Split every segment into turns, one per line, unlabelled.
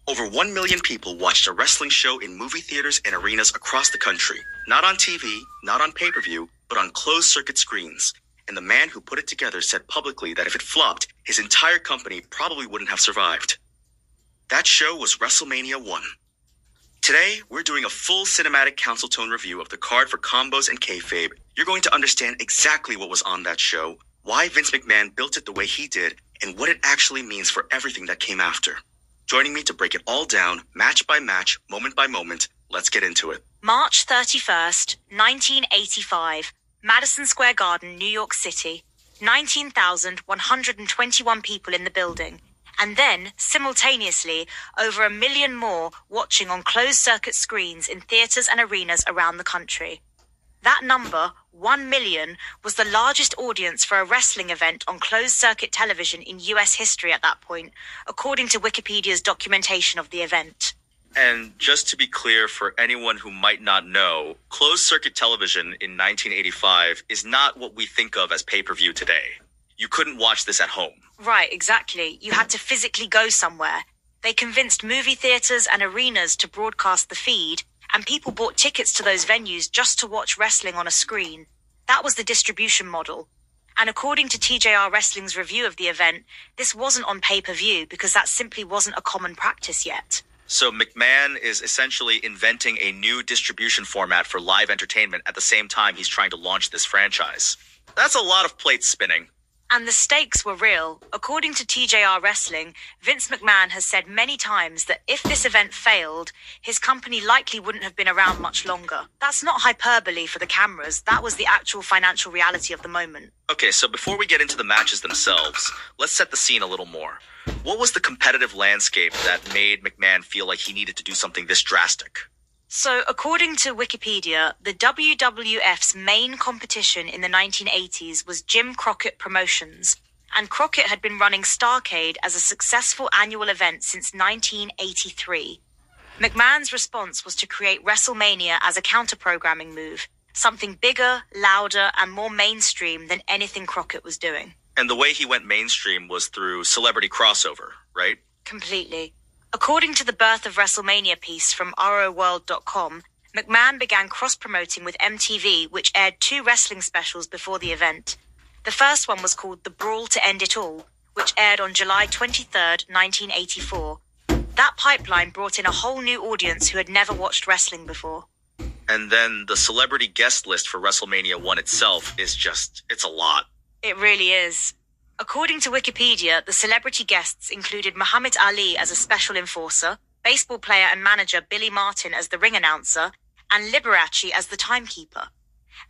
Over 1 million people watched a wrestling show in movie theaters and arenas across the country. Not on TV, not on pay-per-view, but on closed-circuit screens. And the man who put it together said publicly that if it flopped, his entire company probably wouldn't have survived. That show was WrestleMania 1. Today, we're doing a full cinematic council tone review of the card for Combos and Kayfabe. You're going to understand exactly what was on that show, why Vince McMahon built it the way he did, and what it actually means for everything that came after. Joining me to break it all down, match by match, moment by moment, let's get into it.
March 31st, 1985, Madison Square Garden, New York City. 19,121 people in the building. And then, simultaneously, over 1 million more watching on closed-circuit screens in theaters and arenas around the country. That number, 1 million, was the largest audience for a wrestling event on closed-circuit television in US history at that point, according to Wikipedia's documentation of the event.
And just to be clear for anyone who might not know, closed-circuit television in 1985 is not what we think of as pay-per-view today. You couldn't watch this at home.
Right, exactly. You had to physically go somewhere. They convinced movie theaters and arenas to broadcast the feed, and people bought tickets to those venues just to watch wrestling on a screen. That was the distribution model. And according to TJR Wrestling's review of the event, this wasn't on pay-per-view because that simply wasn't a common practice yet.
So McMahon is essentially inventing a new distribution format for live entertainment at the same time he's trying to launch this franchise. That's a lot of plates spinning.
And the stakes were real. According to TJR Wrestling, Vince McMahon has said many times that if this event failed, his company likely wouldn't have been around much longer. That's not hyperbole for the cameras. That was the actual financial reality of the moment.
Okay, so before we get into the matches themselves, let's set the scene a little more. What was the competitive landscape that made McMahon feel like he needed to do something this drastic?
So, according to Wikipedia, the WWF's main competition in the 1980s was Jim Crockett Promotions, and Crockett had been running Starrcade as a successful annual event since 1983. McMahon's response was to create WrestleMania as a counter-programming move, something bigger, louder, and more mainstream than anything Crockett was doing.
And the way he went mainstream was through celebrity crossover, right?
Completely. According to the Birth of WrestleMania piece from ROWorld.com, McMahon began cross-promoting with MTV, which aired 2 wrestling specials before the event. The first one was called The Brawl to End It All, which aired on July 23rd, 1984. That pipeline brought in a whole new audience who had never watched wrestling before.
And then the celebrity guest list for WrestleMania 1 itself is it's a lot.
It really is. According to Wikipedia, the celebrity guests included Muhammad Ali as a special enforcer, baseball player and manager Billy Martin as the ring announcer, and Liberace as the timekeeper.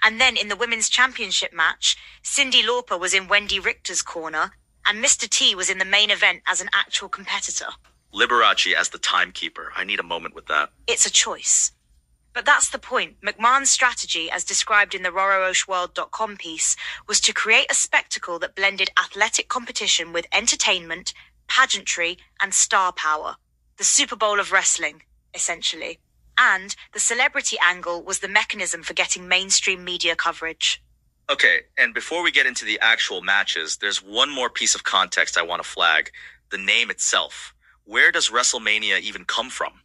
And then in the women's championship match, Cyndi Lauper was in Wendy Richter's corner, and Mr. T was in the main event as an actual competitor.
Liberace as the timekeeper. I need a moment with that.
It's a choice. But that's the point. McMahon's strategy, as described in the ROWorld.com piece, was to create a spectacle that blended athletic competition with entertainment, pageantry, and star power. The Super Bowl of wrestling, essentially. And the celebrity angle was the mechanism for getting mainstream media coverage.
Okay, and before we get into the actual matches, there's one more piece of context I want to flag. The name itself. Where does WrestleMania even come from?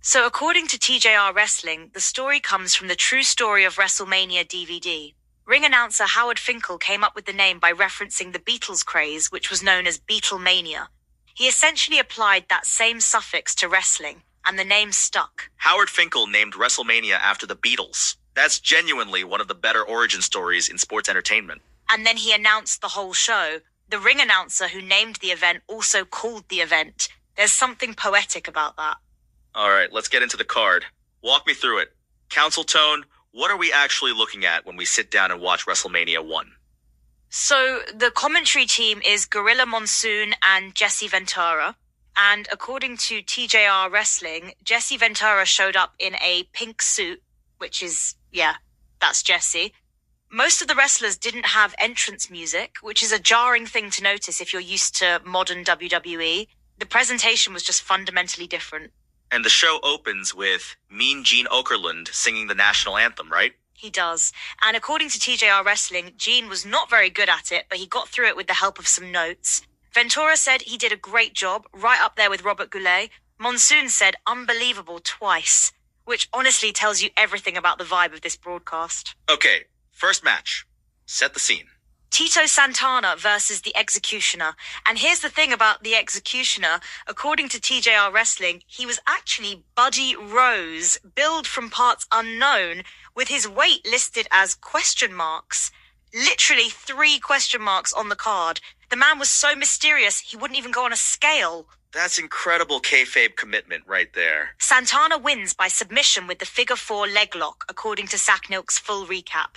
So according to TJR Wrestling, the story comes from the True Story of WrestleMania DVD. Ring announcer Howard Finkel came up with the name by referencing the Beatles craze, which was known as Beatlemania. He essentially applied that same suffix to wrestling, and the name stuck.
Howard Finkel named WrestleMania after the Beatles. That's genuinely one of the better origin stories in sports entertainment.
And then he announced the whole show. The ring announcer who named the event also called the event. There's something poetic about that.
All right, let's get into the card. Walk me through it. Council Tone, what are we actually looking at when we sit down and watch WrestleMania 1?
So the commentary team is Gorilla Monsoon and Jesse Ventura. And according to TJR Wrestling, Jesse Ventura showed up in a pink suit, which is, that's Jesse. Most of the wrestlers didn't have entrance music, which is a jarring thing to notice if you're used to modern WWE. The presentation was just fundamentally different.
And the show opens with Mean Gene Okerlund singing the national anthem, right?
He does. And according to TJR Wrestling, Gene was not very good at it, but he got through it with the help of some notes. Ventura said he did a great job, right up there with Robert Goulet. Monsoon said unbelievable twice, which honestly tells you everything about the vibe of this broadcast.
Okay, first match. Set the scene.
Tito Santana versus the Executioner. And here's the thing about the Executioner. According to TJR Wrestling, he was actually Buddy Rose, billed from parts unknown, with his weight listed as question marks. Literally 3 question marks on the card. The man was so mysterious, he wouldn't even go on a scale.
That's incredible kayfabe commitment right there.
Santana wins by submission with the figure 4 leg lock, according to Sacknilk's full recap.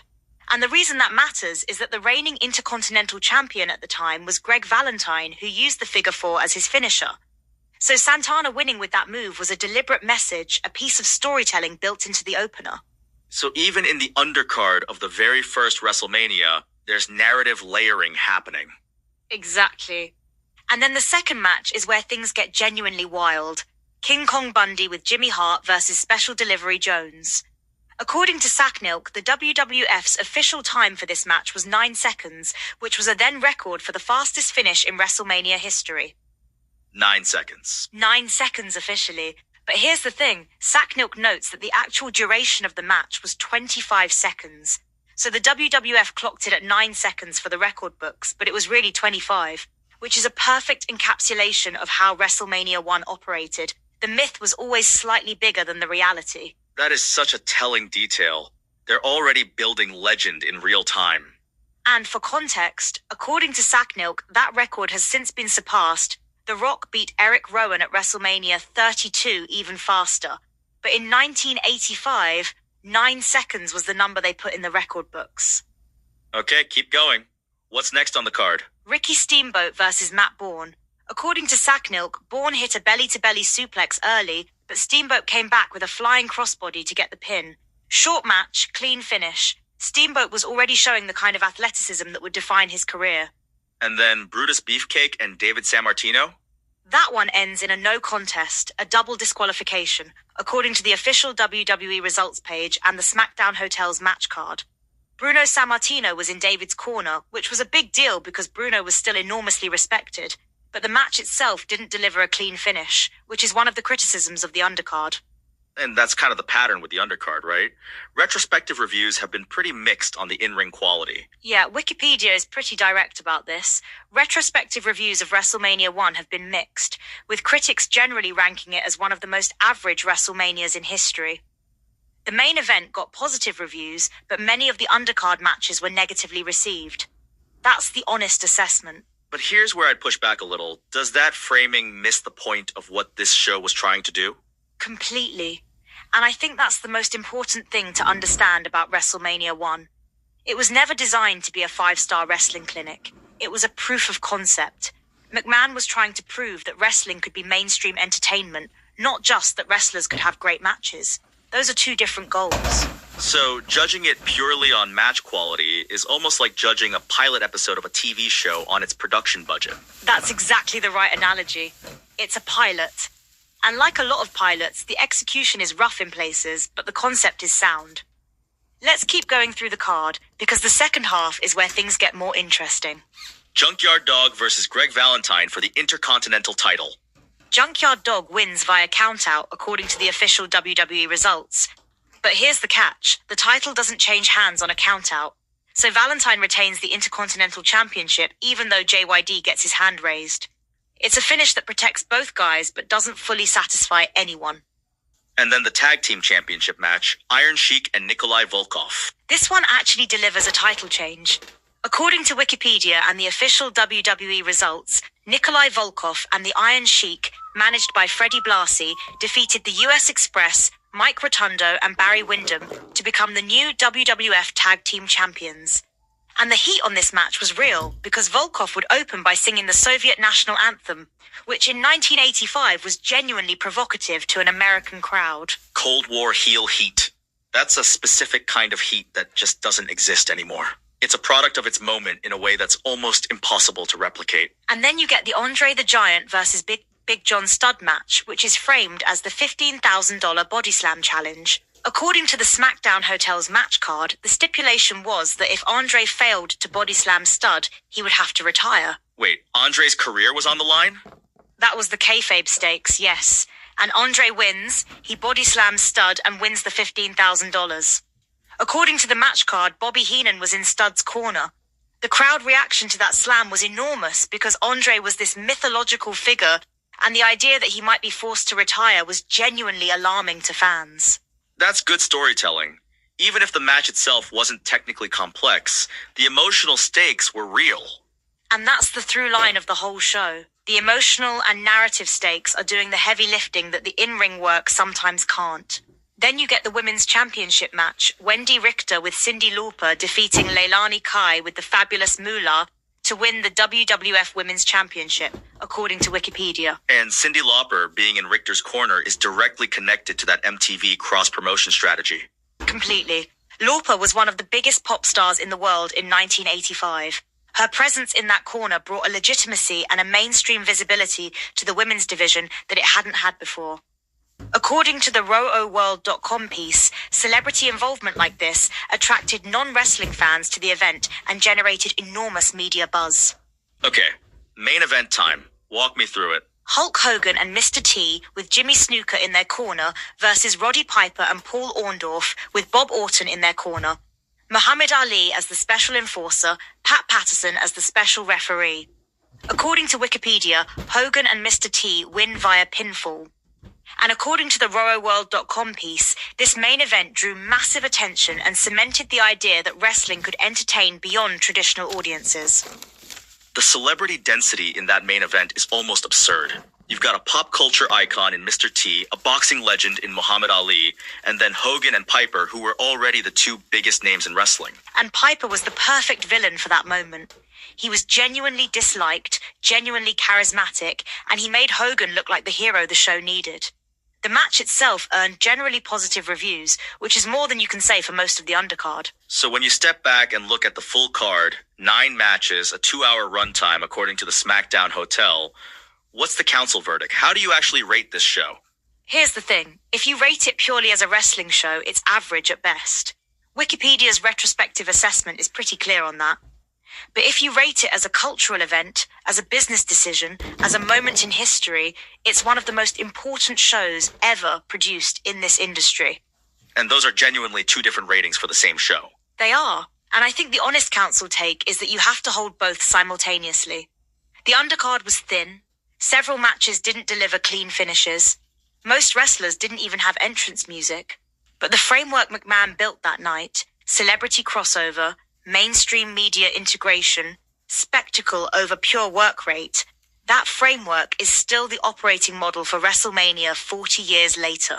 And the reason that matters is that the reigning Intercontinental Champion at the time was Greg Valentine, who used the figure 4 as his finisher. So Santana winning with that move was a deliberate message, a piece of storytelling built into the opener.
So even in the undercard of the very first WrestleMania, there's narrative layering happening.
Exactly. And then the second match is where things get genuinely wild. King Kong Bundy with Jimmy Hart versus Special Delivery Jones. According to Sacknilk, the WWF's official time for this match was 9 seconds, which was a then record for the fastest finish in WrestleMania history.
9 seconds.
9 seconds officially. But here's the thing, Sacknilk notes that the actual duration of the match was 25 seconds. So the WWF clocked it at 9 seconds for the record books, but it was really 25, which is a perfect encapsulation of how WrestleMania 1 operated. The myth was always slightly bigger than the reality.
That is such a telling detail. They're already building legend in real time.
And for context, according to Sacknilk, that record has since been surpassed. The Rock beat Eric Rowan at WrestleMania 32 even faster. But in 1985, 9 seconds was the number they put in the record books.
Okay, keep going. What's next on the card?
Ricky Steamboat versus Matt Bourne. According to Sacknilk, Bourne hit a belly-to-belly suplex early, but Steamboat came back with a flying crossbody to get the pin. Short match, clean finish. Steamboat was already showing the kind of athleticism that would define his career.
And then Brutus Beefcake and David Sammartino?
That one ends in a no contest, a double disqualification, according to the official WWE results page and the SmackDown Hotel's match card. Bruno Sammartino was in David's corner, which was a big deal because Bruno was still enormously respected. But the match itself didn't deliver a clean finish, which is one of the criticisms of the undercard.
And that's kind of the pattern with the undercard, right? Retrospective reviews have been pretty mixed on the in-ring quality.
Yeah, Wikipedia is pretty direct about this. Retrospective reviews of WrestleMania 1 have been mixed, with critics generally ranking it as one of the most average WrestleManias in history. The main event got positive reviews, but many of the undercard matches were negatively received. That's the honest assessment.
But here's where I'd push back a little. Does that framing miss the point of what this show was trying to do?
Completely. And I think that's the most important thing to understand about WrestleMania 1. It was never designed to be a 5-star wrestling clinic. It was a proof of concept. McMahon was trying to prove that wrestling could be mainstream entertainment, not just that wrestlers could have great matches. Those are 2 different goals.
So, judging it purely on match quality is almost like judging a pilot episode of a TV show on its production budget.
That's exactly the right analogy. It's a pilot. And like a lot of pilots, the execution is rough in places, but the concept is sound. Let's keep going through the card, because the second half is where things get more interesting.
Junkyard Dog versus Greg Valentine for the Intercontinental title.
Junkyard Dog wins via countout according to the official WWE results. But here's the catch. The title doesn't change hands on a countout. So Valentine retains the Intercontinental Championship even though JYD gets his hand raised. It's a finish that protects both guys but doesn't fully satisfy anyone.
And then the Tag Team Championship match, Iron Sheik and Nikolai Volkov.
This one actually delivers a title change. According to Wikipedia and the official WWE results, Nikolai Volkov and the Iron Sheik, managed by Freddie Blassie, defeated the US Express, Mike Rotundo and Barry Windham to become the new WWF Tag Team Champions. And the heat on this match was real because Volkov would open by singing the Soviet national anthem, which in 1985 was genuinely provocative to an American crowd.
Cold War heel heat. That's a specific kind of heat that just doesn't exist anymore. It's a product of its moment in a way that's almost impossible to replicate.
And then you get the Andre the Giant versus Big John Studd match, which is framed as the $15,000 Body Slam Challenge. According to the SmackDown Hotel's match card, the stipulation was that if Andre failed to body slam Studd, he would have to retire.
Wait, Andre's career was on the line?
That was the kayfabe stakes, yes. and Andre wins. He body slams Stud and wins the $15,000. According to the match card, Bobby Heenan was in Stud's corner. The crowd reaction to that slam was enormous because Andre was this mythological figure, and the idea that he might be forced to retire was genuinely alarming to fans.
That's good storytelling. Even if the match itself wasn't technically complex, the emotional stakes were real.
And that's the through line of the whole show. The emotional and narrative stakes are doing the heavy lifting that the in-ring work sometimes can't. Then you get the women's championship match, Wendy Richter with Cyndi Lauper defeating Leilani Kai with the fabulous Moolah to win the WWF Women's Championship, according to Wikipedia.
And Cyndi Lauper being in Richter's corner is directly connected to that MTV cross-promotion strategy.
Completely. Lauper was one of the biggest pop stars in the world in 1985. Her presence in that corner brought a legitimacy and a mainstream visibility to the women's division that it hadn't had before. According to the RoOWorld.com piece, celebrity involvement like this attracted non-wrestling fans to the event and generated enormous media buzz.
Okay, main event time. Walk me through it.
Hulk Hogan and Mr. T with Jimmy Snuka in their corner versus Roddy Piper and Paul Orndorff with Bob Orton in their corner. Muhammad Ali as the special enforcer, Pat Patterson as the special referee. According to Wikipedia, Hogan and Mr. T win via pinfall. And according to the RoOWorld.com piece, this main event drew massive attention and cemented the idea that wrestling could entertain beyond traditional audiences.
The celebrity density in that main event is almost absurd. You've got a pop culture icon in Mr. T, a boxing legend in Muhammad Ali, and then Hogan and Piper, who were already the two biggest names in wrestling.
And Piper was the perfect villain for that moment. He was genuinely disliked, genuinely charismatic, and he made Hogan look like the hero the show needed. The match itself earned generally positive reviews, which is more than you can say for most of the undercard.
So when you step back and look at the full card, 9 matches, a 2-hour runtime according to the SmackDown Hotel, what's the council verdict? How do you actually rate this show?
Here's the thing. If you rate it purely as a wrestling show, it's average at best. Wikipedia's retrospective assessment is pretty clear on that. But if you rate it as a cultural event, as a business decision, as a moment in history, it's one of the most important shows ever produced in this industry.
And those are genuinely 2 different ratings for the same show.
They are. And I think the honest council take is that you have to hold both simultaneously. The undercard was thin. Several matches didn't deliver clean finishes. Most wrestlers didn't even have entrance music. But the framework McMahon built that night, celebrity crossover, mainstream media integration, spectacle over pure work rate, that framework is still the operating model for WrestleMania 40 years later.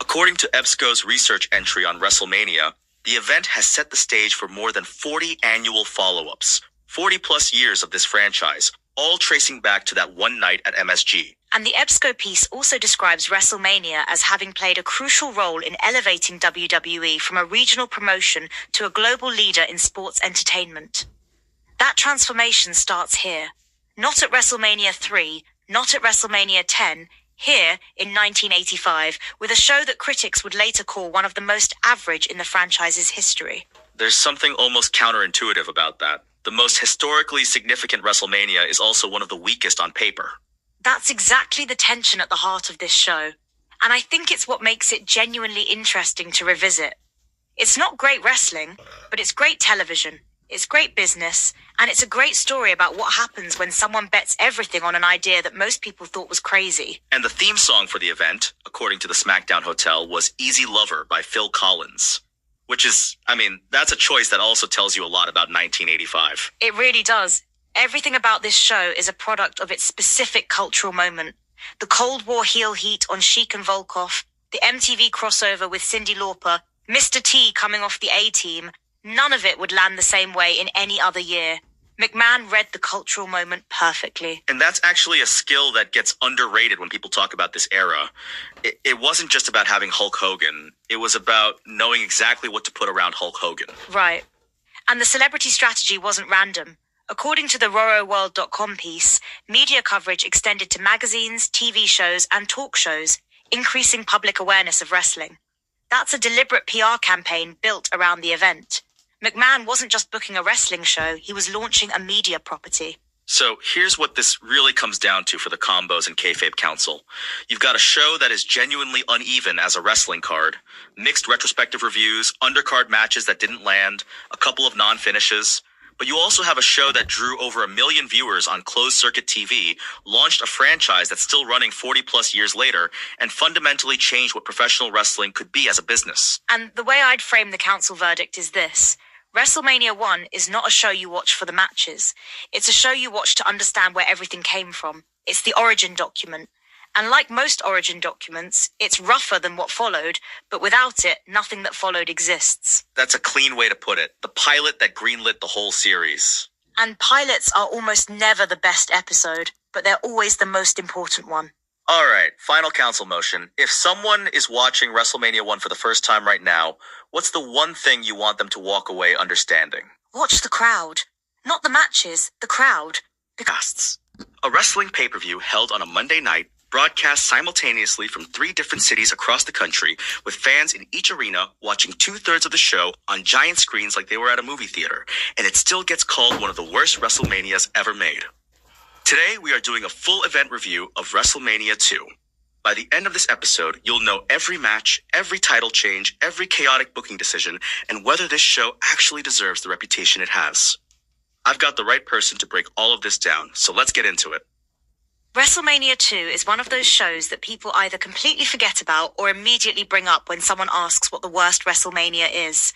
According to EBSCO's research entry on WrestleMania, the event has set the stage for more than 40 annual follow-ups, 40 plus years of this franchise, all tracing back to that one night at MSG.
And the EBSCO piece also describes WrestleMania as having played a crucial role in elevating WWE from a regional promotion to a global leader in sports entertainment. That transformation starts here. Not at WrestleMania 3, not at WrestleMania 10, here in 1985, with a show that critics would later call one of the most average in the franchise's history.
There's something almost counterintuitive about that. The most historically significant WrestleMania is also one of the weakest on paper.
That's exactly the tension at the heart of this show, and I think it's what makes it genuinely interesting to revisit. It's not great wrestling, but it's great television, it's great business, and it's a great story about what happens when someone bets everything on an idea that most people thought was crazy.
And the theme song for the event, according to the SmackDown Hotel, was Easy Lover by Phil Collins. Which is, that's a choice that also tells you a lot about 1985.
It really does. Everything about this show is a product of its specific cultural moment. The Cold War heel heat on Sheik and Volkov, the MTV crossover with Cyndi Lauper, Mr. T coming off the A-Team, none of it would land the same way in any other year. McMahon read the cultural moment perfectly.
And that's actually a skill that gets underrated when people talk about this era. It wasn't just about having Hulk Hogan. It was about knowing exactly what to put around Hulk Hogan.
Right. And the celebrity strategy wasn't random. According to the RoRoWorld.com piece, media coverage extended to magazines, TV shows, and talk shows, increasing public awareness of wrestling. That's a deliberate PR campaign built around the event. McMahon wasn't just booking a wrestling show, he was launching a media property.
So here's what this really comes down to for the Combos and Kayfabe Council. You've got a show that is genuinely uneven as a wrestling card, mixed retrospective reviews, undercard matches that didn't land, a couple of non-finishes. But you also have a show that drew over 1 million viewers on closed-circuit TV, launched a franchise that's still running 40-plus years later, and fundamentally changed what professional wrestling could be as a business.
And the way I'd frame the council verdict is this. WrestleMania 1 is not a show you watch for the matches. It's a show you watch to understand where everything came from. It's the origin document. And like most origin documents, it's rougher than what followed, but without it, nothing that followed exists.
That's a clean way to put it. The pilot that greenlit the whole series.
And pilots are almost never the best episode, but they're always the most important one.
All right, final council motion. If someone is watching WrestleMania 1 for the first time right now, what's the one thing you want them to walk away understanding?
Watch the crowd. Not the matches, the crowd.
Podcasts. A wrestling pay-per-view held on a Monday night, broadcast simultaneously from 3 different cities across the country, with fans in each arena watching 2/3 of the show on giant screens like they were at a movie theater, and it still gets called one of the worst WrestleManias ever made. Today, we are doing a full event review of WrestleMania 2. By the end of this episode, you'll know every match, every title change, every chaotic booking decision, and whether this show actually deserves the reputation it has. I've got the right person to break all of this down, so let's get into it.
WrestleMania 2 is one of those shows that people either completely forget about or immediately bring up when someone asks what the worst WrestleMania is.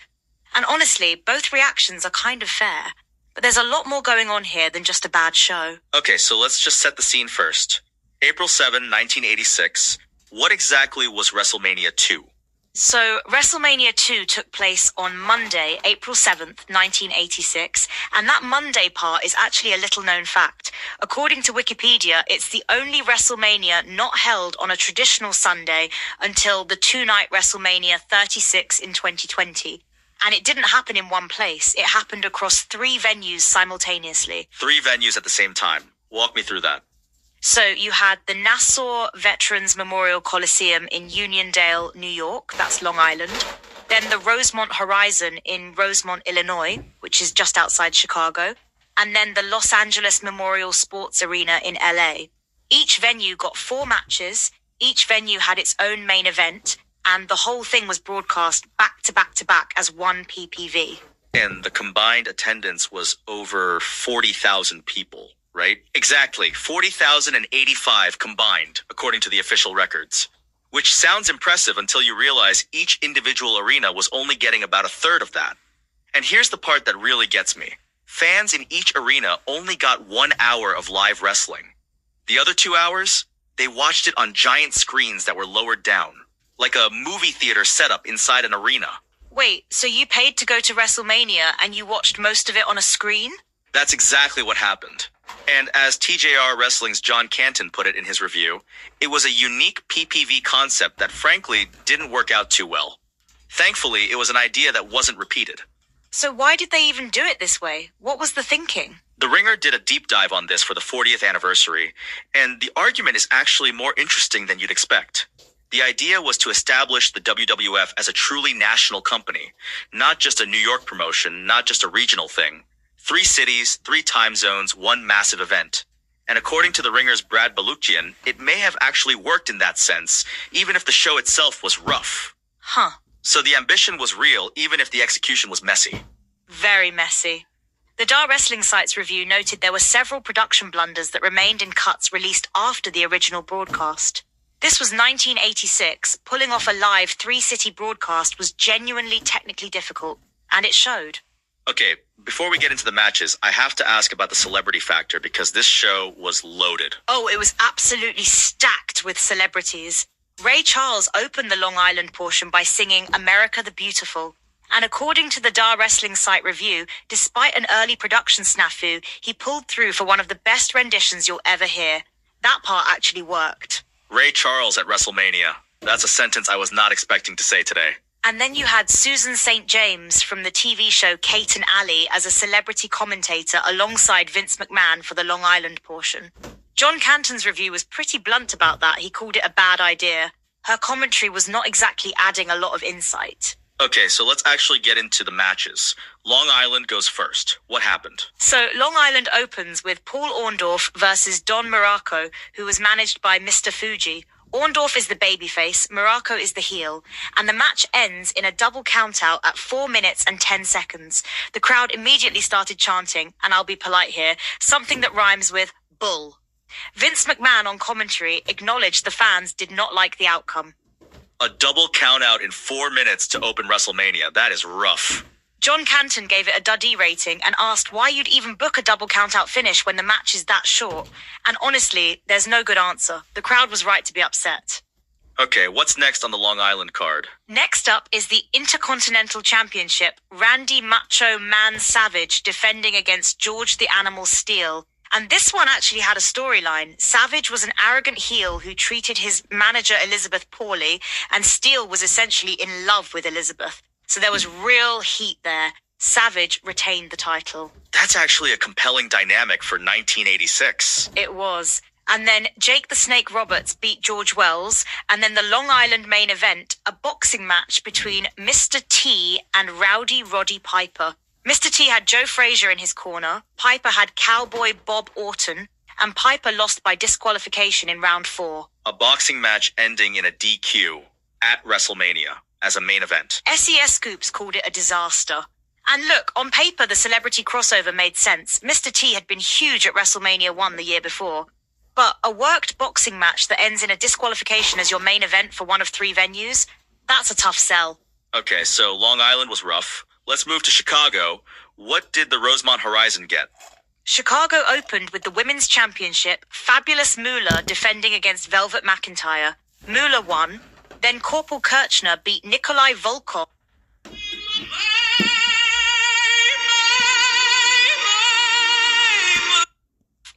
And honestly, both reactions are kind of fair. But there's a lot more going on here than just a bad show.
Okay, so let's just set the scene first. April 7, 1986. What exactly was WrestleMania 2?
So, WrestleMania 2 took place on Monday, April 7th, 1986, and that Monday part is actually a little-known fact. According to Wikipedia, it's the only WrestleMania not held on a traditional Sunday until the 2-night WrestleMania 36 in 2020. And it didn't happen in one place. It happened across 3 venues simultaneously.
3 venues at the same time. Walk me through that.
So you had the Nassau Veterans Memorial Coliseum in Uniondale, New York. That's Long Island. Then the Rosemont Horizon in Rosemont, Illinois, which is just outside Chicago. And then the Los Angeles Memorial Sports Arena in LA. Each venue got 4 matches. Each venue had its own main event. And the whole thing was broadcast back to back to back as one PPV.
And the combined attendance was over 40,000 people, right? Exactly, 40,085 combined, according to the official records. Which sounds impressive until you realize each individual arena was only getting about 1/3 of that. And here's the part that really gets me. Fans in each arena only got 1 hour of live wrestling. The other 2 hours, they watched it on giant screens that were lowered down. Like a movie theater setup inside an arena.
Wait, so you paid to go to WrestleMania and you watched most of it on a screen?
That's exactly what happened. And as TJR Wrestling's John Canton put it in his review, it was a unique PPV concept that frankly didn't work out too well. Thankfully, it was an idea that wasn't repeated.
So why did they even do it this way? What was the thinking?
The Ringer did a deep dive on this for the 40th anniversary, and the argument is actually more interesting than you'd expect. The idea was to establish the WWF as a truly national company, not just a New York promotion, not just a regional thing. 3 cities, 3 time zones, 1 massive event. And according to the Ringer's Brad Baluchian, it may have actually worked in that sense, even if the show itself was rough.
Huh.
So the ambition was real, even if the execution was messy.
Very messy. The Dar Wrestling Site's review noted there were several production blunders that remained in cuts released after the original broadcast. This was 1986. Pulling off a live 3-city broadcast was genuinely technically difficult, and it showed.
Okay, before we get into the matches, I have to ask about the celebrity factor because this show was loaded.
Oh, it was absolutely stacked with celebrities. Ray Charles opened the Long Island portion by singing America the Beautiful. And according to the Dar Wrestling Site review, despite an early production snafu, he pulled through for one of the best renditions you'll ever hear. That part actually worked.
Ray Charles at WrestleMania. That's a sentence I was not expecting to say today.
And then you had Susan St. James from the TV show Kate and Ally as a celebrity commentator alongside Vince McMahon for the Long Island portion. John Canton's review was pretty blunt about that. He called it a bad idea. Her commentary was not exactly adding a lot of insight.
Okay, so let's actually get into the matches. Long Island goes first. What happened?
So Long Island opens with Paul Orndorff versus Don Muraco, who was managed by Mr. Fuji. Orndorff is the babyface, Muraco is the heel, and the match ends in a double countout at 4 minutes and 10 seconds. The crowd immediately started chanting, and I'll be polite here, something that rhymes with bull. Vince McMahon on commentary acknowledged the fans did not like the outcome.
A double countout in 4 minutes to open WrestleMania. That is rough.
John Canton gave it a duddy rating and asked why you'd even book a double countout finish when the match is that short. And honestly, there's no good answer. The crowd was right to be upset.
Okay, what's next on the Long Island card?
Next up is the Intercontinental Championship, Randy Macho Man Savage defending against George the Animal Steele. And this one actually had a storyline. Savage was an arrogant heel who treated his manager Elizabeth poorly, and Steele was essentially in love with Elizabeth. So there was real heat there. Savage retained the title.
That's actually a compelling dynamic for 1986.
It was. And then Jake the Snake Roberts beat George Wells, and then the Long Island main event, a boxing match between Mr. T and Rowdy Roddy Piper. Mr. T had Joe Frazier in his corner, Piper had Cowboy Bob Orton, and Piper lost by disqualification in round 4.
A boxing match ending in a DQ at WrestleMania as a main event.
SES Scoops called it a disaster. And look, on paper the celebrity crossover made sense. Mr. T had been huge at WrestleMania 1 the year before. But a worked boxing match that ends in a disqualification as your main event for one of 3 venues, that's a tough sell.
Okay, so Long Island was rough. Let's move to Chicago. What did the Rosemont Horizon get?
Chicago opened with the Women's Championship, Fabulous Moolah defending against Velvet McIntyre. Moolah won. Then Corporal Kirchner beat Nikolai Volkov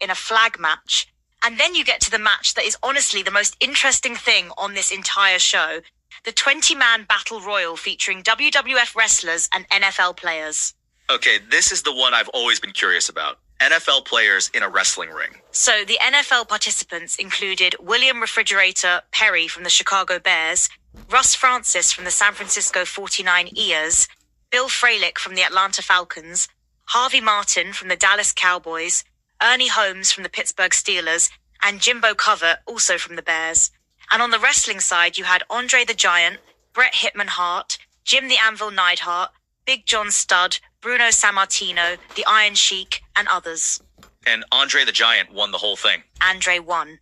in a flag match. And then you get to the match that is honestly the most interesting thing on this entire show. The 20-man Battle Royal featuring WWF wrestlers and NFL players.
Okay, this is the one I've always been curious about. NFL players in a wrestling ring.
So the NFL participants included William Refrigerator Perry from the Chicago Bears, Russ Francis from the San Francisco 49ers, Bill Fralick from the Atlanta Falcons, Harvey Martin from the Dallas Cowboys, Ernie Holmes from the Pittsburgh Steelers, and Jimbo Covert, also from the Bears. And on the wrestling side, you had Andre the Giant, Bret Hitman Hart, Jim the Anvil Neidhart, Big John Studd, Bruno Sammartino, the Iron Sheik, and others.
And Andre the Giant won the whole thing.
Andre won.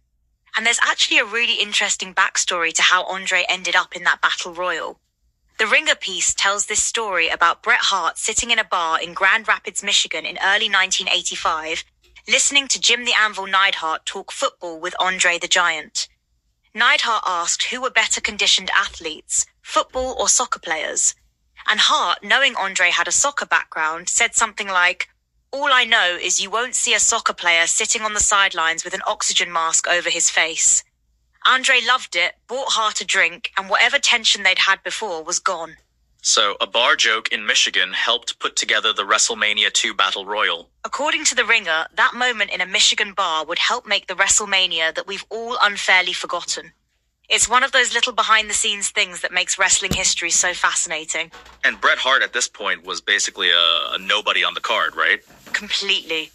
And there's actually a really interesting backstory to how Andre ended up in that battle royal. The Ringer piece tells this story about Bret Hart sitting in a bar in Grand Rapids, Michigan in early 1985, listening to Jim the Anvil Neidhart talk football with Andre the Giant. Neidhart asked who were better conditioned athletes, football or soccer players. And Hart, knowing Andre had a soccer background, said something like, "All I know is you won't see a soccer player sitting on the sidelines with an oxygen mask over his face." Andre loved it, bought Hart a drink, and whatever tension they'd had before was gone.
So, a bar joke in Michigan helped put together the WrestleMania 2 Battle Royal.
According to The Ringer, that moment in a Michigan bar would help make the WrestleMania that we've all unfairly forgotten. It's one of those little behind-the-scenes things that makes wrestling history so fascinating.
And Bret Hart at this point was basically a nobody on the card, right?
Completely.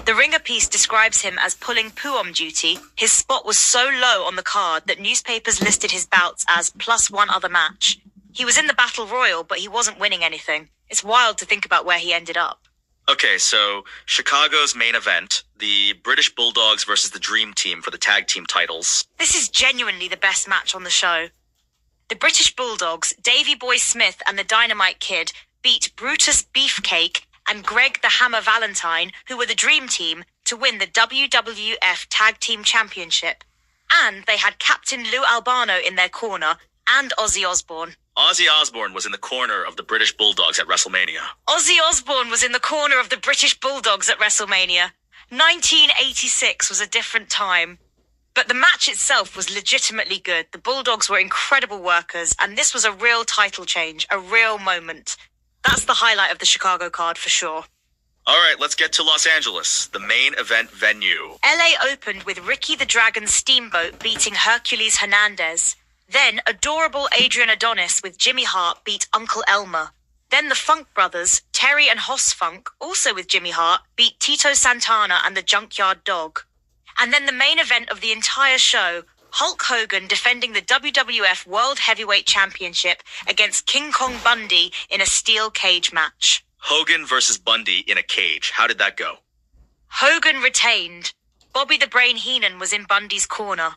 The Ringer piece describes him as pulling poo-om duty. His spot was so low on the card that newspapers listed his bouts as plus one other match. He was in the Battle Royal, but he wasn't winning anything. It's wild to think about where he ended up.
Okay, so Chicago's main event, the British Bulldogs versus the Dream Team for the tag team titles.
This is genuinely the best match on the show. The British Bulldogs, Davey Boy Smith and the Dynamite Kid, beat Brutus Beefcake and Greg the Hammer Valentine, who were the Dream Team, to win the WWF Tag Team Championship. And they had Captain Lou Albano in their corner, and Ozzy Osbourne.
Ozzy Osbourne was in the corner of the British Bulldogs at WrestleMania.
Ozzy Osbourne was in the corner of the British Bulldogs at WrestleMania. 1986 was a different time. But the match itself was legitimately good. The Bulldogs were incredible workers, and this was a real title change, a real moment. That's the highlight of the Chicago card for sure.
All right, let's get to Los Angeles, the main event venue.
LA opened with Ricky the Dragon Steamboat beating Hercules Hernandez. Then adorable Adrian Adonis with Jimmy Hart beat Uncle Elmer. Then the Funk Brothers, Terry and Hoss Funk, also with Jimmy Hart, beat Tito Santana and the Junkyard Dog. And then the main event of the entire show, Hulk Hogan defending the WWF World Heavyweight Championship against King Kong Bundy in a steel cage match.
Hogan versus Bundy in a cage. How did that go?
Hogan retained. Bobby the Brain Heenan was in Bundy's corner.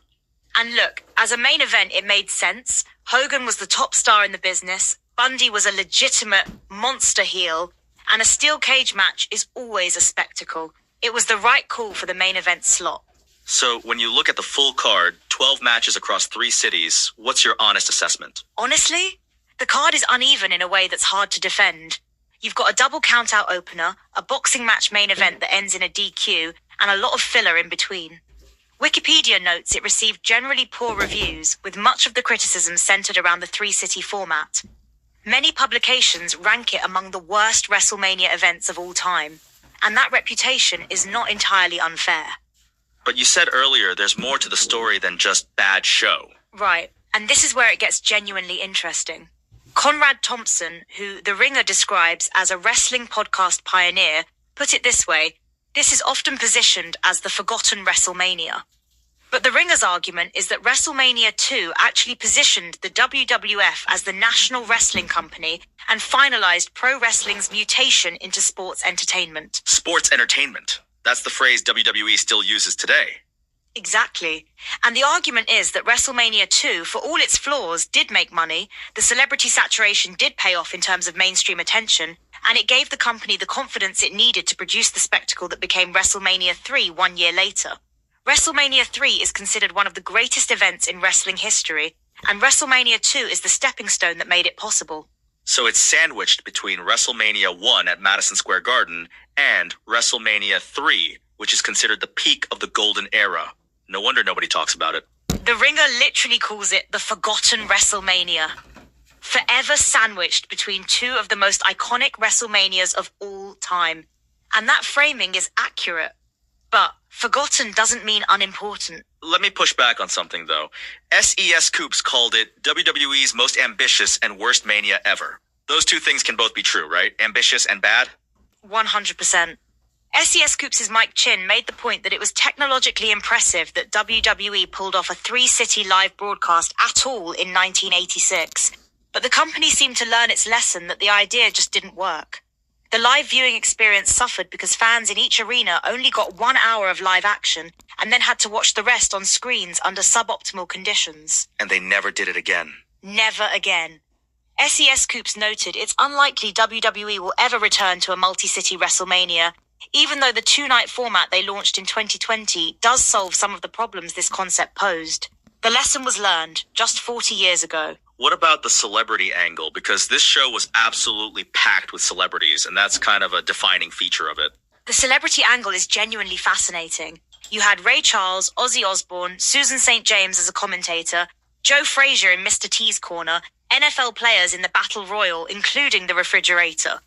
And look, as a main event, it made sense. Hogan was the top star in the business. Bundy was a legitimate monster heel. And a steel cage match is always a spectacle. It was the right call for the main event slot.
So when you look at the full card, 12 matches across 3 cities, what's your honest assessment?
Honestly, the card is uneven in a way that's hard to defend. You've got a double count-out opener, a boxing match main event that ends in a DQ, and a lot of filler in between. Wikipedia notes it received generally poor reviews, with much of the criticism centered around the 3-city format. Many publications rank it among the worst WrestleMania events of all time, and that reputation is not entirely unfair.
But you said earlier there's more to the story than just bad show.
Right, and this is where it gets genuinely interesting. Conrad Thompson, who The Ringer describes as a wrestling podcast pioneer, put it this way: this is often positioned as the forgotten WrestleMania. But The Ringer's argument is that WrestleMania 2 actually positioned the WWF as the national wrestling company and finalized pro wrestling's mutation into sports entertainment.
Sports entertainment. That's the phrase WWE still uses today.
Exactly. And the argument is that WrestleMania 2, for all its flaws, did make money, the celebrity saturation did pay off in terms of mainstream attention, and it gave the company the confidence it needed to produce the spectacle that became WrestleMania 3 1 year later. WrestleMania 3 is considered one of the greatest events in wrestling history, and WrestleMania 2 is the stepping stone that made it possible.
So it's sandwiched between WrestleMania 1 at Madison Square Garden and WrestleMania 3, which is considered the peak of the golden era. No wonder nobody talks about it.
The Ringer literally calls it the forgotten WrestleMania. Forever sandwiched between 2 of the most iconic WrestleManias of all time. And that framing is accurate. But forgotten doesn't mean unimportant.
Let me push back on something, though. SES Coops called it WWE's most ambitious and worst mania ever. Those 2 things can both be true, right? Ambitious and bad?
100%. SES Coops' Mike Chin made the point that it was technologically impressive that WWE pulled off a 3-city live broadcast at all in 1986. But the company seemed to learn its lesson that the idea just didn't work. The live viewing experience suffered because fans in each arena only got 1 hour of live action and then had to watch the rest on screens under suboptimal conditions.
And they never did it again.
Never again. SES Coops noted it's unlikely WWE will ever return to a multi-city WrestleMania, even though the 2-night format they launched in 2020 does solve some of the problems this concept posed. The lesson was learned just 40 years ago.
What about the celebrity angle? Because this show was absolutely packed with celebrities, and that's kind of a defining feature of it.
The celebrity angle is genuinely fascinating. You had Ray Charles, Ozzy Osbourne, Susan St. James as a commentator, Joe Frazier in Mr. T's corner, NFL players in the Battle Royal, including the Refrigerator.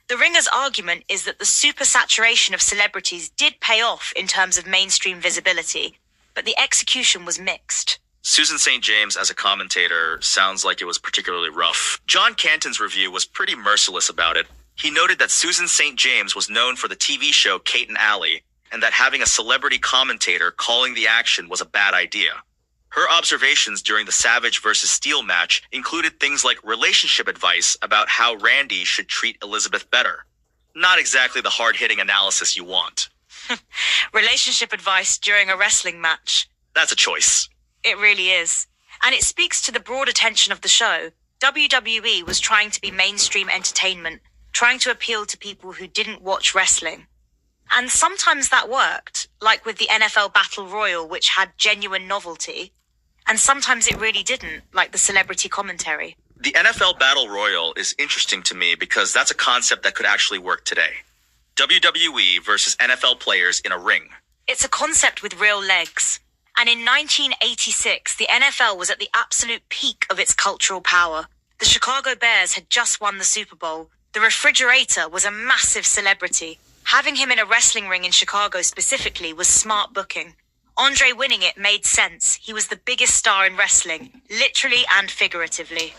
The Ringer's argument is that the supersaturation of celebrities did pay off in terms of mainstream visibility, but the execution was mixed.
Susan St. James as a commentator sounds like it was particularly rough. John Canton's review was pretty merciless about it. He noted that Susan St. James was known for the TV show Kate and Allie, and that having a celebrity commentator calling the action was a bad idea. Her observations during the Savage vs. Steel match included things like relationship advice about how Randy should treat Elizabeth better. Not exactly the hard-hitting analysis you want.
Relationship advice during a wrestling match.
That's a choice.
It really is. And it speaks to the broad attention of the show. WWE was trying to be mainstream entertainment, trying to appeal to people who didn't watch wrestling. And sometimes that worked, like with the NFL Battle Royal, which had genuine novelty. And sometimes it really didn't, like the celebrity commentary.
The NFL Battle Royal is interesting to me because that's a concept that could actually work today. WWE versus NFL players in a ring.
It's a concept with real legs. And in 1986, the NFL was at the absolute peak of its cultural power. The Chicago Bears had just won the Super Bowl. The Refrigerator was a massive celebrity. Having him in a wrestling ring in Chicago specifically was smart booking. Andre winning it made sense. He was the biggest star in wrestling, literally and figuratively.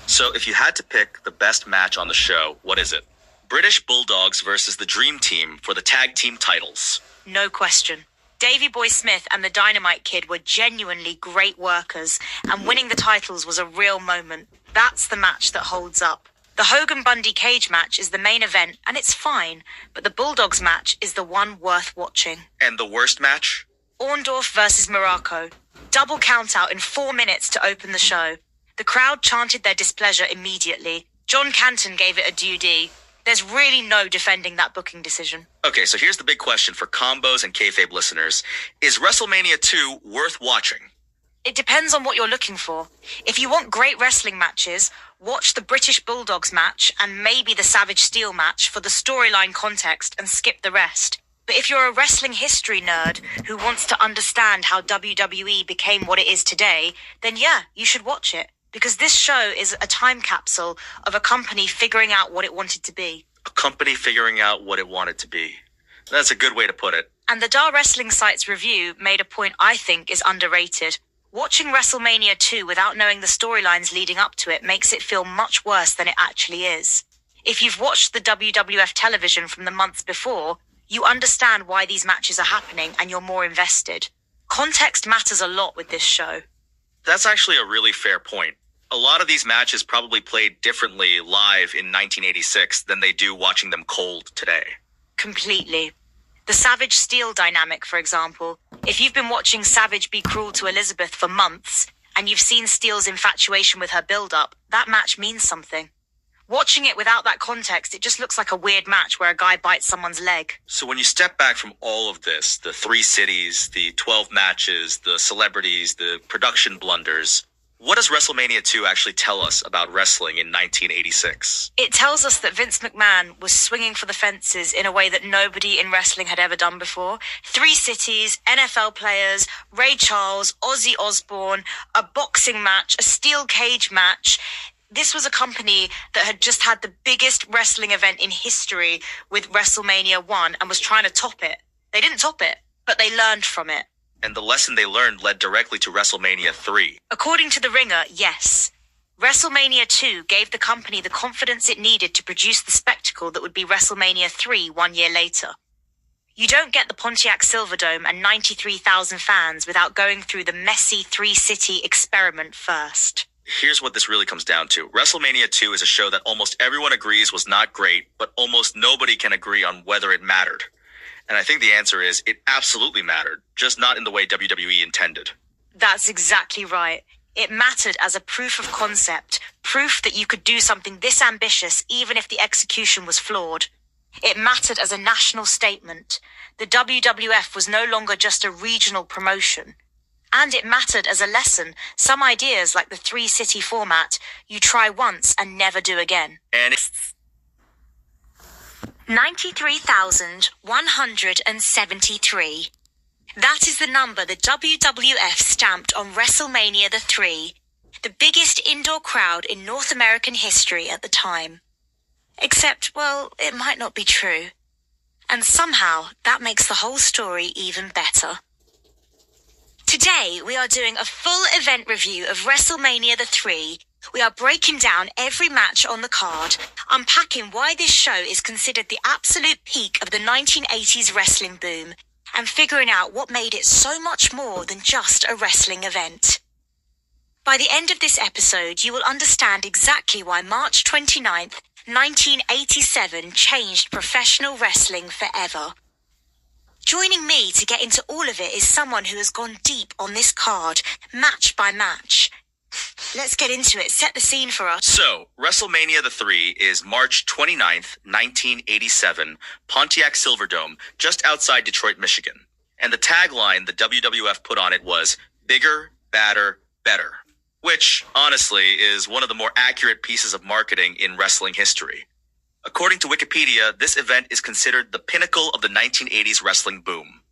So if you had to pick the best match on the show, what is it? British Bulldogs versus the Dream Team for the tag team titles.
No question. Davey Boy Smith and the Dynamite Kid were genuinely great workers, and winning the titles was a real moment. That's the match that holds up. The Hogan-Bundy cage match is the main event, and it's fine, but the Bulldogs match is the one worth watching.
And the worst match?
Orndorff versus Morocco. Double countout in 4 minutes to open the show. The crowd chanted their displeasure immediately. John Canton gave it a due. There's really no defending that booking decision.
Okay, so here's the big question for Combos and Kayfabe listeners. Is WrestleMania 2 worth watching?
It depends on what you're looking for. If you want great wrestling matches, watch the British Bulldogs match and maybe the Savage Steel match for the storyline context and skip the rest. But if you're a wrestling history nerd who wants to understand how WWE became what it is today, then yeah, you should watch it. Because this show is a time capsule of a company figuring out what it wanted to be.
A company figuring out what it wanted to be. That's a good way to put it.
And the Dar Wrestling Site's review made a point I think is underrated. Watching WrestleMania 2 without knowing the storylines leading up to it makes it feel much worse than it actually is. If you've watched the WWF television from the months before, you understand why these matches are happening and you're more invested. Context matters a lot with this show.
That's actually a really fair point. A lot of these matches probably played differently live in 1986 than they do watching them cold today.
Completely. The Savage Steel dynamic, for example. If you've been watching Savage be cruel to Elizabeth for months, and you've seen Steel's infatuation with her build-up, that match means something. Watching it without that context, it just looks like a weird match where a guy bites someone's leg.
So when you step back from all of this, the 3 cities, the 12 matches, the celebrities, the production blunders, what does WrestleMania 2 actually tell us about wrestling in 1986?
It tells us that Vince McMahon was swinging for the fences in a way that nobody in wrestling had ever done before. 3 cities, NFL players, Ray Charles, Ozzy Osbourne, a boxing match, a steel cage match. This was a company that had just had the biggest wrestling event in history with WrestleMania 1 and was trying to top it. They didn't top it, but they learned from it.
And the lesson they learned led directly to WrestleMania 3.
According to The Ringer, yes. WrestleMania 2 gave the company the confidence it needed to produce the spectacle that would be WrestleMania 3 1 year later. You don't get the Pontiac Silverdome and 93,000 fans without going through the messy 3-city experiment first.
Here's what this really comes down to. WrestleMania 2 is a show that almost everyone agrees was not great, but almost nobody can agree on whether it mattered. And I think the answer is it absolutely mattered, just not in the way WWE intended.
That's exactly right. It mattered as a proof of concept, proof that you could do something this ambitious even if the execution was flawed. It mattered as a national statement. The WWF was no longer just a regional promotion. And it mattered as a lesson. Some ideas, like the 3-city format, you try once and never do again.
And
93,173. That is the number the WWF stamped on WrestleMania 3, the biggest indoor crowd in North American history at the time. Except, well, it might not be true. And somehow, that makes the whole story even better. Today, we are doing a full event review of WrestleMania 3. We are breaking down every match on the card, unpacking why this show is considered the absolute peak of the 1980s wrestling boom, and figuring out what made it so much more than just a wrestling event. By the end of this episode, you will understand exactly why March 29th, 1987 changed professional wrestling forever. Joining me to get into all of it is someone who has gone deep on this card, match by match. Let's get into it. Set the scene for us.
So, WrestleMania 3 is March 29th, 1987, Pontiac Silverdome, just outside Detroit, Michigan. And the tagline the WWF put on it was, bigger, badder, better. Which, honestly, is one of the more accurate pieces of marketing in wrestling history. According to Wikipedia, this event is considered the pinnacle of the 1980s wrestling boom.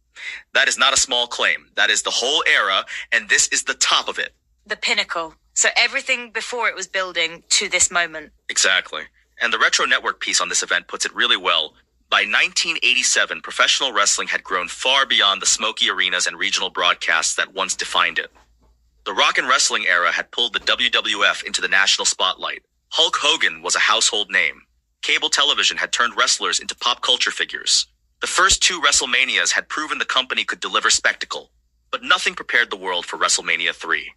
That is not a small claim. That is the whole era, and this is the top of it.
The pinnacle. So everything before it was building to this moment.
Exactly. And the Retro Network piece on this event puts it really well. By 1987, professional wrestling had grown far beyond the smoky arenas and regional broadcasts that once defined it. The rock and wrestling era had pulled the WWF into the national spotlight. Hulk Hogan was a household name. Cable television had turned wrestlers into pop culture figures. The first two WrestleManias had proven the company could deliver spectacle, but nothing prepared the world for WrestleMania 3.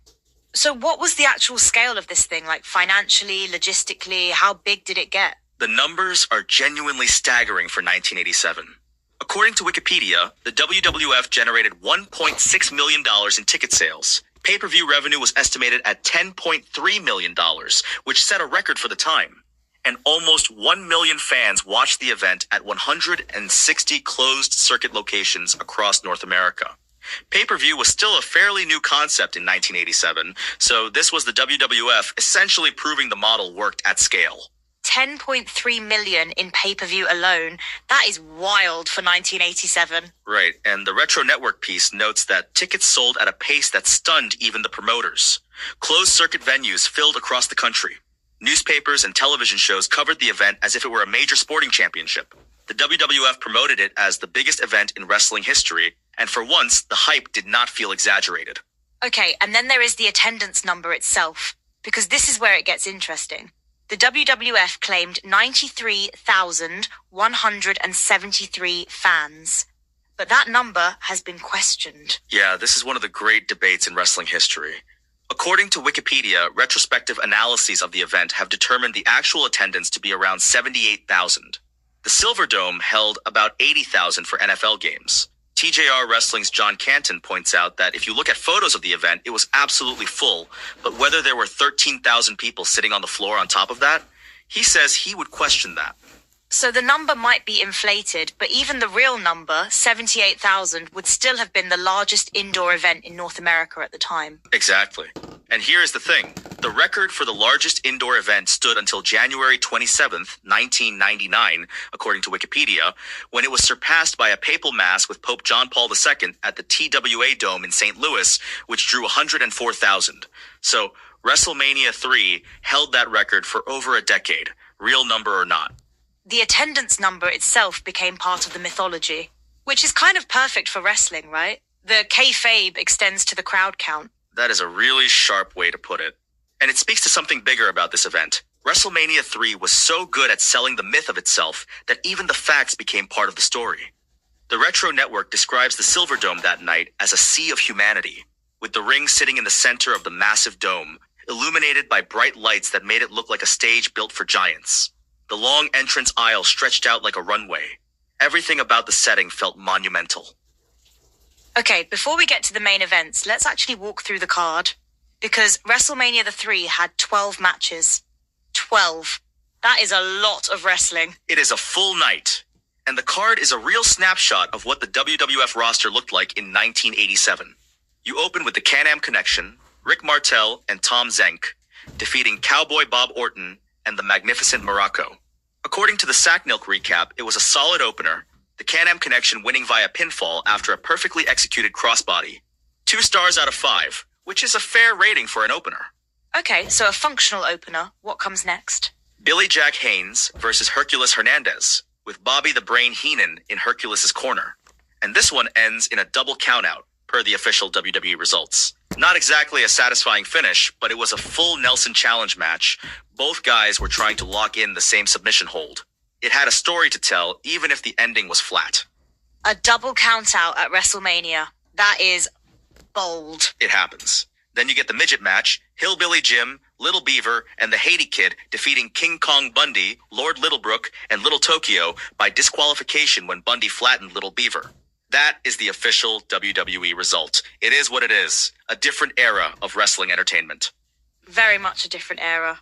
So what was the actual scale of this thing? Like financially, logistically, how big did it get?
The numbers are genuinely staggering for 1987. According to Wikipedia, the WWF generated $1.6 million in ticket sales. Pay-per-view revenue was estimated at $10.3 million, which set a record for the time. And almost 1 million fans watched the event at 160 closed-circuit locations across North America. Pay-per-view was still a fairly new concept in 1987, so this was the WWF essentially proving the model worked at scale.
10.3 million in pay-per-view alone. That is wild for 1987.
Right, and the Retro Network piece notes that tickets sold at a pace that stunned even the promoters. Closed-circuit venues filled across the country. Newspapers and television shows covered the event as if it were a major sporting championship. The WWF promoted it as the biggest event in wrestling history, and for once, the hype did not feel exaggerated.
Okay, and then there is the attendance number itself, because this is where it gets interesting. The WWF claimed 93,173 fans. But that number has been questioned.
Yeah, this is one of the great debates in wrestling history. According to Wikipedia, retrospective analyses of the event have determined the actual attendance to be around 78,000. The Silverdome held about 80,000 for NFL games. TJR Wrestling's John Canton points out that if you look at photos of the event, it was absolutely full, but whether there were 13,000 people sitting on the floor on top of that, he says he would question that.
So the number might be inflated, but even the real number, 78,000, would still have been the largest indoor event in North America at the time.
Exactly. And here is the thing. The record for the largest indoor event stood until January 27th, 1999, according to Wikipedia, when it was surpassed by a papal mass with Pope John Paul II at the TWA Dome in St. Louis, which drew 104,000. So WrestleMania 3 held that record for over a decade, real number or not.
The attendance number itself became part of the mythology, which is kind of perfect for wrestling, right? The kayfabe extends to the crowd count.
That is a really sharp way to put it. And it speaks to something bigger about this event. WrestleMania 3 was so good at selling the myth of itself that even the facts became part of the story. The Retro Network describes the Silverdome that night as a sea of humanity, with the ring sitting in the center of the massive dome, illuminated by bright lights that made it look like a stage built for giants. The long entrance aisle stretched out like a runway. Everything about the setting felt monumental.
Okay, before we get to the main events, let's actually walk through the card. Because WrestleMania 3 had 12 matches. 12. That is a lot of wrestling.
It is a full night. And the card is a real snapshot of what the WWF roster looked like in 1987. You open with the Can-Am Connection, Rick Martel, and Tom Zenk, defeating Cowboy Bob Orton and the Magnificent Morocco. According to the Sacknilk recap, it was a solid opener, the Can-Am Connection winning via pinfall after a perfectly executed crossbody. 2 stars out of 5, which is a fair rating for an opener.
Okay, so a functional opener. What comes next?
Billy Jack Haynes versus Hercules Hernandez, with Bobby the Brain Heenan in Hercules' corner. And this one ends in a double countout, per the official WWE results. Not exactly a satisfying finish, but it was a full Nelson Challenge match. Both guys were trying to lock in the same submission hold. It had a story to tell, even if the ending was flat.
A double countout at WrestleMania. That is bold.
It happens. Then you get the midget match, Hillbilly Jim, Little Beaver, and the Haiti Kid defeating King Kong Bundy, Lord Littlebrook, and Little Tokyo by disqualification when Bundy flattened Little Beaver. That is the official WWE result. It is what it is. A different era of wrestling entertainment.
Very much a different era.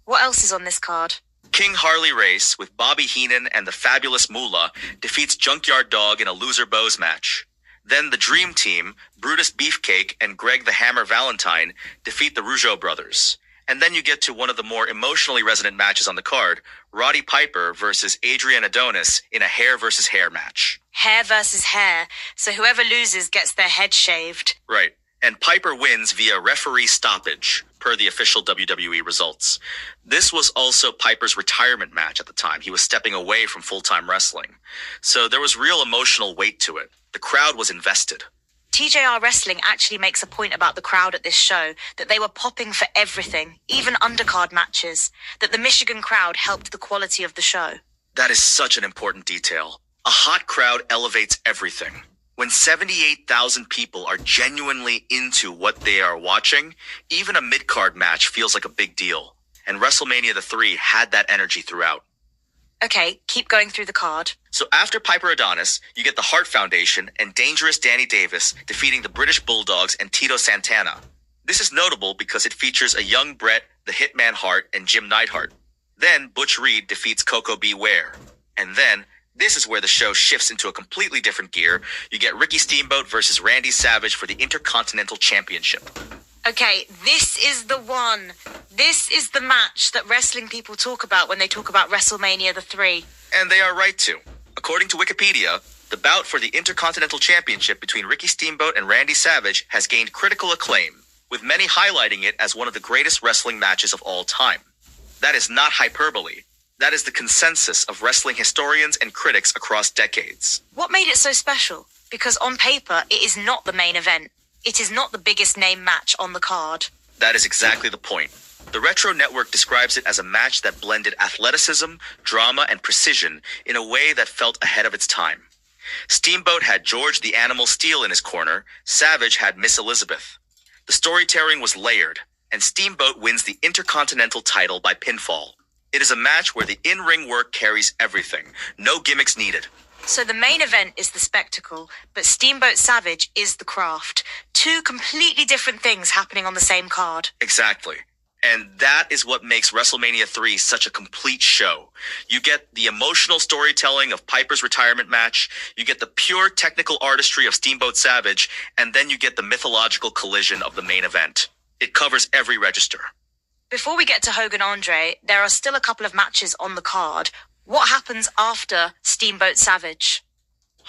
What else is on this card?
King Harley Race with Bobby Heenan and the Fabulous Moolah defeats Junkyard Dog in a Loser Bows match. Then the Dream Team, Brutus Beefcake and Greg the Hammer Valentine defeat the Rougeau brothers. And then you get to one of the more emotionally resonant matches on the card, Roddy Piper versus Adrian Adonis in a hair versus hair match.
Hair versus hair, so whoever loses gets their head shaved.
Right. And Piper wins via referee stoppage, per the official WWE results. This was also Piper's retirement match at the time. He was stepping away from full-time wrestling. So there was real emotional weight to it. The crowd was invested.
TJR Wrestling actually makes a point about the crowd at this show, that they were popping for everything, even undercard matches, that the Michigan crowd helped the quality of the show.
That is such an important detail. A hot crowd elevates everything. When 78,000 people are genuinely into what they are watching, even a mid-card match feels like a big deal. And WrestleMania 3 had that energy throughout.
Okay, keep going through the card.
So after Piper Adonis, you get the Hart Foundation and Dangerous Danny Davis defeating the British Bulldogs and Tito Santana. This is notable because it features a young Bret, the Hitman Hart, and Jim Neidhart. Then Butch Reed defeats Coco Beware. And then, this is where the show shifts into a completely different gear. You get Ricky Steamboat versus Randy Savage for the Intercontinental Championship.
Okay, this is the one. This is the match that wrestling people talk about when they talk about WrestleMania 3.
And they are right to. According to Wikipedia, the bout for the Intercontinental Championship between Ricky Steamboat and Randy Savage has gained critical acclaim, with many highlighting it as one of the greatest wrestling matches of all time. That is not hyperbole. That is the consensus of wrestling historians and critics across decades.
What made it so special? Because on paper, it is not the main event. It is not the biggest name match on the card.
That is exactly the point. The Retro Network describes it as a match that blended athleticism, drama, and precision in a way that felt ahead of its time. Steamboat had George the Animal Steele in his corner. Savage had Miss Elizabeth. The storytelling was layered, and Steamboat wins the Intercontinental title by pinfall. It is a match where the in-ring work carries everything. No gimmicks needed.
So the main event is the spectacle, but Steamboat Savage is the craft. Two completely different things happening on the same card.
Exactly. And that is what makes WrestleMania 3 such a complete show. You get the emotional storytelling of Piper's retirement match, you get the pure technical artistry of Steamboat Savage, and then you get the mythological collision of the main event. It covers every register.
Before we get to Hogan Andre, there are still a couple of matches on the card. What happens after Steamboat Savage?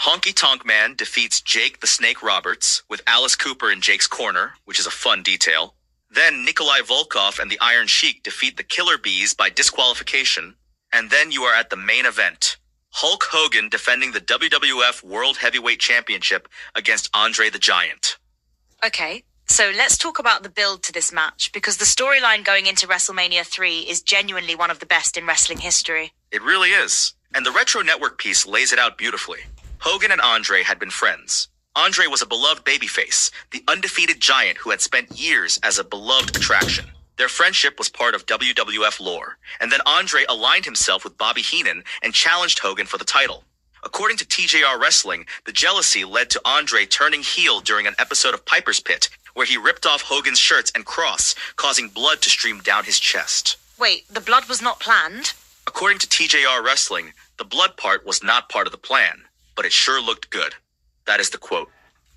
Honky Tonk Man defeats Jake the Snake Roberts, with Alice Cooper in Jake's corner, which is a fun detail. Then Nikolai Volkov and the Iron Sheik defeat the Killer Bees by disqualification. And then you are at the main event. Hulk Hogan defending the WWF World Heavyweight Championship against Andre the Giant.
Okay, so let's talk about the build to this match, because the storyline going into WrestleMania 3 is genuinely one of the best in wrestling history.
It really is. And the Retro Network piece lays it out beautifully. Hogan and Andre had been friends. Andre was a beloved babyface, the undefeated giant who had spent years as a beloved attraction. Their friendship was part of WWF lore, and then Andre aligned himself with Bobby Heenan and challenged Hogan for the title. According to TJR Wrestling, the jealousy led to Andre turning heel during an episode of Piper's Pit, where he ripped off Hogan's shirts and cross, causing blood to stream down his chest.
Wait, the blood was not planned?
According to TJR Wrestling, the blood part was not part of the plan, but it sure looked good. That is the quote.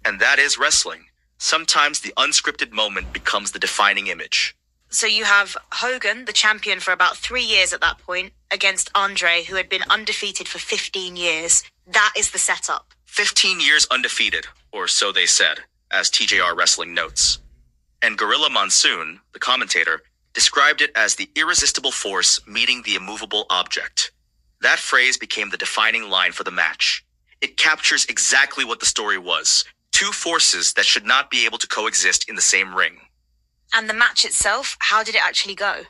And that is wrestling. Sometimes the unscripted moment becomes the defining image.
So you have Hogan, the champion for about 3 years at that point, against Andre, who had been undefeated for 15 years. That is the setup.
15 years undefeated, or so they said, as TJR Wrestling notes. And Gorilla Monsoon, the commentator, described it as the irresistible force meeting the immovable object. That phrase became the defining line for the match. It captures exactly what the story was. Two forces that should not be able to coexist in the same ring.
And the match itself, how did it actually go?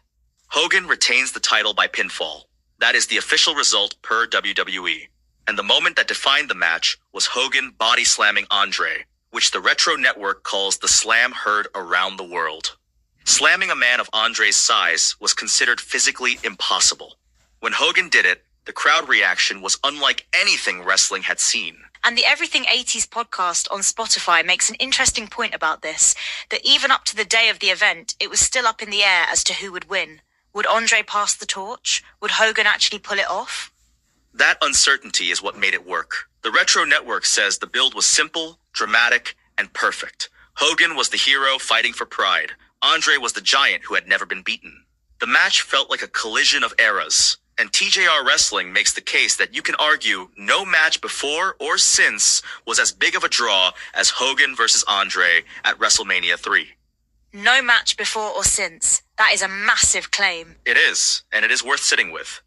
Hogan retains the title by pinfall. That is the official result per WWE. And the moment that defined the match was Hogan body slamming Andre, which the Retro Network calls the slam heard around the world. Slamming a man of Andre's size was considered physically impossible. When Hogan did it, the crowd reaction was unlike anything wrestling had seen.
And the Everything 80s podcast on Spotify makes an interesting point about this, that even up to the day of the event, it was still up in the air as to who would win. Would Andre pass the torch? Would Hogan actually pull it off?
That uncertainty is what made it work. The Retro Network says the build was simple, dramatic, and perfect. Hogan was the hero fighting for pride. Andre was the giant who had never been beaten. The match felt like a collision of eras. And TJR Wrestling makes the case that you can argue no match before or since was as big of a draw as Hogan versus Andre at WrestleMania 3.
No match before or since. That is a massive claim.
It is, and it is worth sitting with.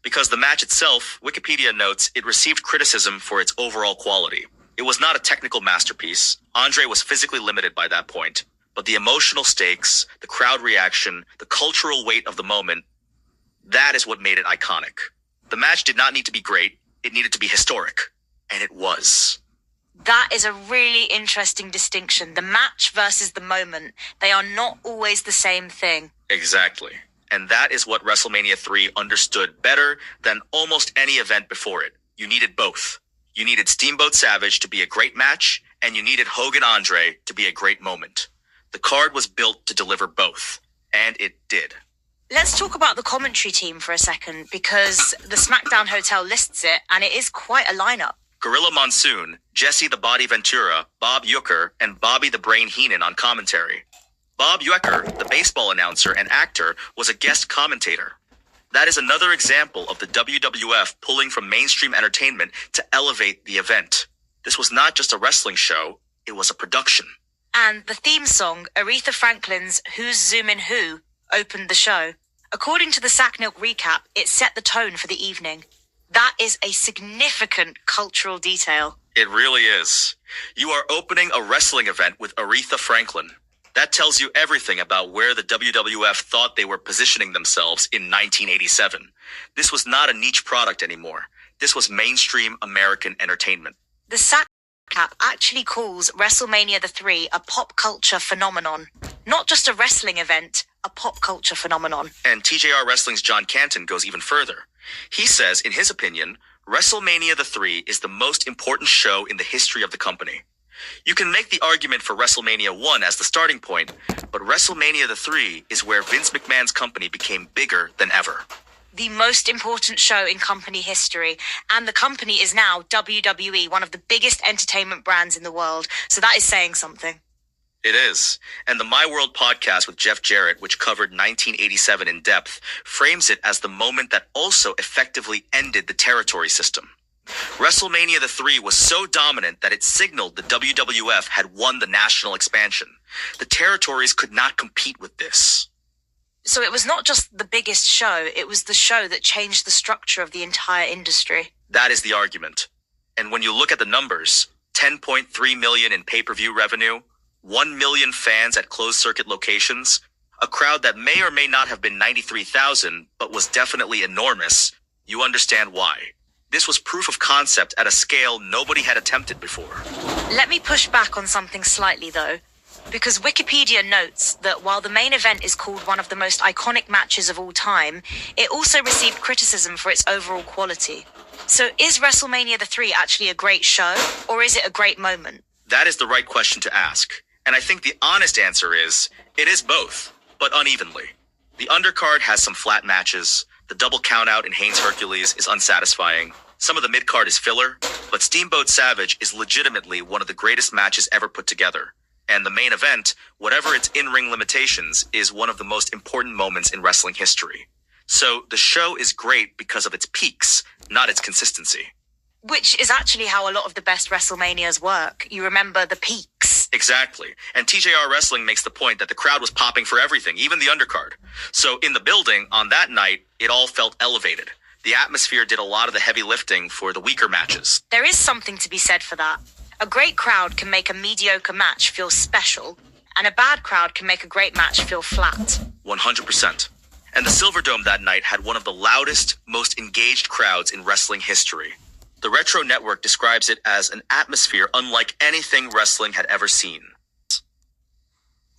Because the match itself, Wikipedia notes, it received criticism for its overall quality. It was not a technical masterpiece. Andre was physically limited by that point. But the emotional stakes, the crowd reaction, the cultural weight of the moment, that is what made it iconic. The match did not need to be great. It needed to be historic. And it was.
That is a really interesting distinction. The match versus the moment. They are not always the same thing.
Exactly. And that is what WrestleMania 3 understood better than almost any event before it. You needed both. You needed Steamboat Savage to be a great match, and you needed Hogan Andre to be a great moment. The card was built to deliver both. And it did.
Let's talk about the commentary team for a second, because the SmackDown Hotel lists it, and it is quite a lineup.
Gorilla Monsoon, Jesse the Body Ventura, Bob Uecker, and Bobby the Brain Heenan on commentary. Bob Uecker, the baseball announcer and actor, was a guest commentator. That is another example of the WWF pulling from mainstream entertainment to elevate the event. This was not just a wrestling show, it was a production.
And the theme song, Aretha Franklin's Who's Zoomin' Who, opened the show. According to the Sacknilk recap, it set the tone for the evening. That is a significant cultural detail.
It really is. You are opening a wrestling event with Aretha Franklin. That tells you everything about where the WWF thought they were positioning themselves in 1987. This was not a niche product anymore. This was mainstream American entertainment.
The Sacknilk recap actually calls WrestleMania 3 a pop culture phenomenon. Not just a wrestling event, a pop culture phenomenon.
And TJR Wrestling's John Canton goes even further. He says, in his opinion, WrestleMania 3 is the most important show in the history of the company. You can make the argument for WrestleMania 1 as the starting point, but WrestleMania 3 is where Vince McMahon's company became bigger than ever.
The most important show in company history, and the company is now WWE, one of the biggest entertainment brands in the world, so that is saying something.
It is. And the My World podcast with Jeff Jarrett, which covered 1987 in depth, frames it as the moment that also effectively ended the territory system. WrestleMania 3 was so dominant that it signaled the WWF had won the national expansion. The territories could not compete with this.
So it was not just the biggest show, it was the show that changed the structure of the entire industry.
That is the argument. And when you look at the numbers, 10.3 million in pay-per-view revenue, 1 million fans at closed-circuit locations, a crowd that may or may not have been 93,000, but was definitely enormous, you understand why. This was proof of concept at a scale nobody had attempted before.
Let me push back on something slightly, though, because Wikipedia notes that while the main event is called one of the most iconic matches of all time, it also received criticism for its overall quality. So is WrestleMania 3 actually a great show, or is it a great moment?
That is the right question to ask. And I think the honest answer is, it is both, but unevenly. The undercard has some flat matches. The double countout in Haynes Hercules is unsatisfying. Some of the mid-card is filler, but Steamboat Savage is legitimately one of the greatest matches ever put together. And the main event, whatever its in-ring limitations, is one of the most important moments in wrestling history. So the show is great because of its peaks, not its consistency.
Which is actually how a lot of the best WrestleManias work. You remember the peaks.
Exactly. And TJR Wrestling makes the point that the crowd was popping for everything, even the undercard. So in the building, on that night, it all felt elevated. The atmosphere did a lot of the heavy lifting for the weaker matches.
There is something to be said for that. A great crowd can make a mediocre match feel special, and a bad crowd can make a great match feel flat.
100%. And the Silverdome that night had one of the loudest, most engaged crowds in wrestling history. The Retro Network describes it as an atmosphere unlike anything wrestling had ever seen.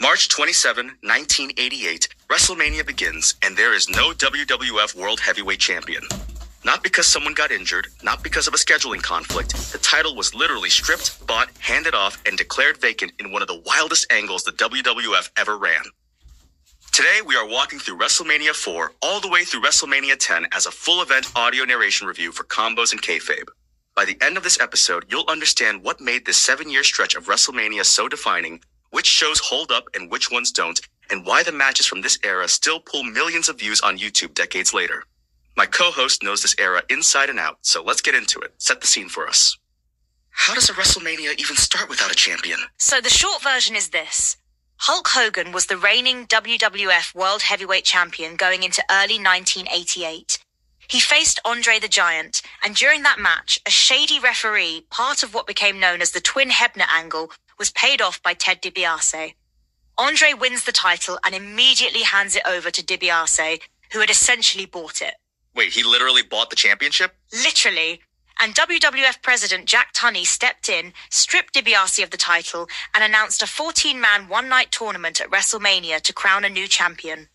March 27, 1988, WrestleMania begins, and there is no WWF World Heavyweight Champion. Not because someone got injured, not because of a scheduling conflict. The title was literally stripped, bought, handed off, and declared vacant in one of the wildest angles the WWF ever ran. Today, we are walking through WrestleMania 4 all the way through WrestleMania 10 as a full event audio narration review for Combos and Kayfabe. By the end of this episode, you'll understand what made this 7-year stretch of WrestleMania so defining, which shows hold up and which ones don't, and why the matches from this era still pull millions of views on YouTube decades later. My co-host knows this era inside and out, so let's get into it. Set the scene for us. How does a WrestleMania even start without a champion?
So the short version is this. Hulk Hogan was the reigning WWF World Heavyweight Champion going into early 1988. He faced Andre the Giant, and during that match, a shady referee, part of what became known as the Twin Hebner angle, was paid off by Ted DiBiase. Andre wins the title and immediately hands it over to DiBiase, who had essentially bought it.
Wait, he literally bought the championship?
Literally. And WWF President Jack Tunney stepped in, stripped DiBiase of the title, and announced a 14-man one-night tournament at WrestleMania to crown a new champion.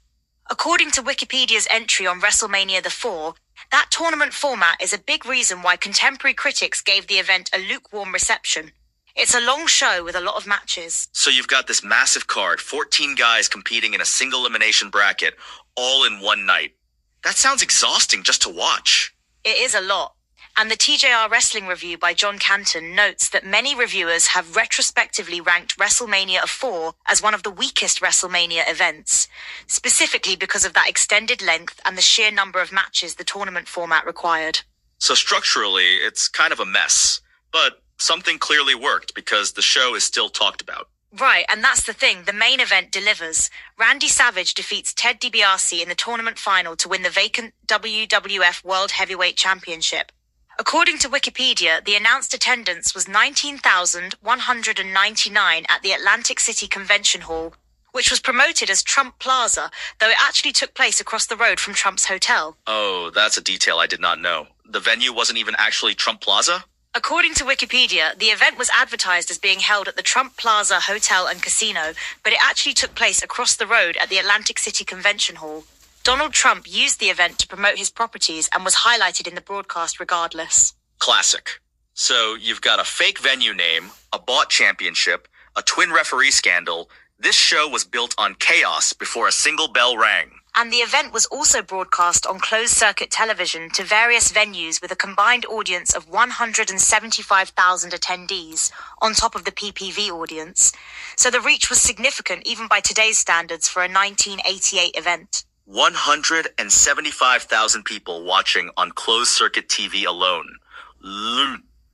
According to Wikipedia's entry on WrestleMania the 4, that tournament format is a big reason why contemporary critics gave the event a lukewarm reception. It's a long show with a lot of matches.
So you've got this massive card, 14 guys competing in a single elimination bracket, all in one night. That sounds exhausting just to watch.
It is a lot. And the TJR Wrestling Review by John Canton notes that many reviewers have retrospectively ranked WrestleMania 4 as one of the weakest WrestleMania events, specifically because of that extended length and the sheer number of matches the tournament format required.
So structurally, it's kind of a mess, but something clearly worked because the show is still talked about.
Right, and that's the thing, the main event delivers. Randy Savage defeats Ted DiBiase in the tournament final to win the vacant WWF World Heavyweight Championship. According to Wikipedia, the announced attendance was 19,199 at the Atlantic City Convention Hall, which was promoted as Trump Plaza, though it actually took place across the road from Trump's hotel.
Oh, that's a detail I did not know. The venue wasn't even actually Trump Plaza?
According to Wikipedia, the event was advertised as being held at the Trump Plaza Hotel and Casino, but it actually took place across the road at the Atlantic City Convention Hall. Donald Trump used the event to promote his properties and was highlighted in the broadcast regardless.
Classic. So you've got a fake venue name, a bought championship, a twin referee scandal. This show was built on chaos before a single bell rang.
And the event was also broadcast on closed-circuit television to various venues with a combined audience of 175,000 attendees, on top of the PPV audience. So the reach was significant even by today's standards for a 1988 event.
175,000 people watching on closed-circuit TV alone.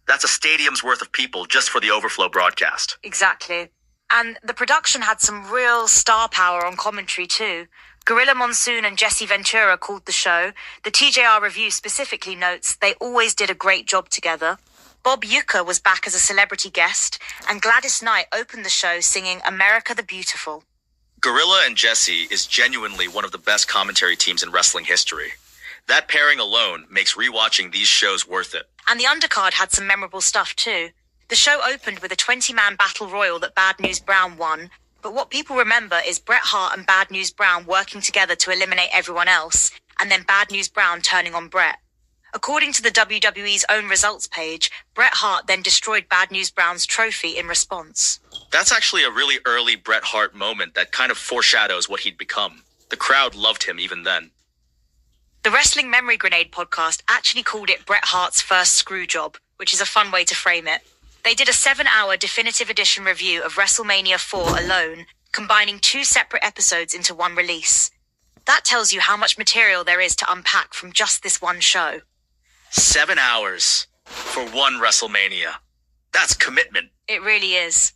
That's a stadium's worth of people just for the overflow broadcast.
Exactly. And the production had some real star power on commentary too. Gorilla Monsoon and Jesse Ventura called the show. The TJR Review specifically notes they always did a great job together. Bob Uecker was back as a celebrity guest, and Gladys Knight opened the show singing America the Beautiful.
Gorilla and Jesse is genuinely one of the best commentary teams in wrestling history. That pairing alone makes rewatching these shows worth it.
And the undercard had some memorable stuff too. The show opened with a 20-man battle royal that Bad News Brown won, but what people remember is Bret Hart and Bad News Brown working together to eliminate everyone else, and then Bad News Brown turning on Bret. According to the WWE's own results page, Bret Hart then destroyed Bad News Brown's trophy in response.
That's actually a really early Bret Hart moment that kind of foreshadows what he'd become. The crowd loved him even then.
The Wrestling Memory Grenade podcast actually called it Bret Hart's first screw job, which is a fun way to frame it. They did a 7-hour definitive edition review of WrestleMania 4 alone, combining 2 separate episodes into one release. That tells you how much material there is to unpack from just this one show.
7 hours for one WrestleMania. That's commitment.
It really is.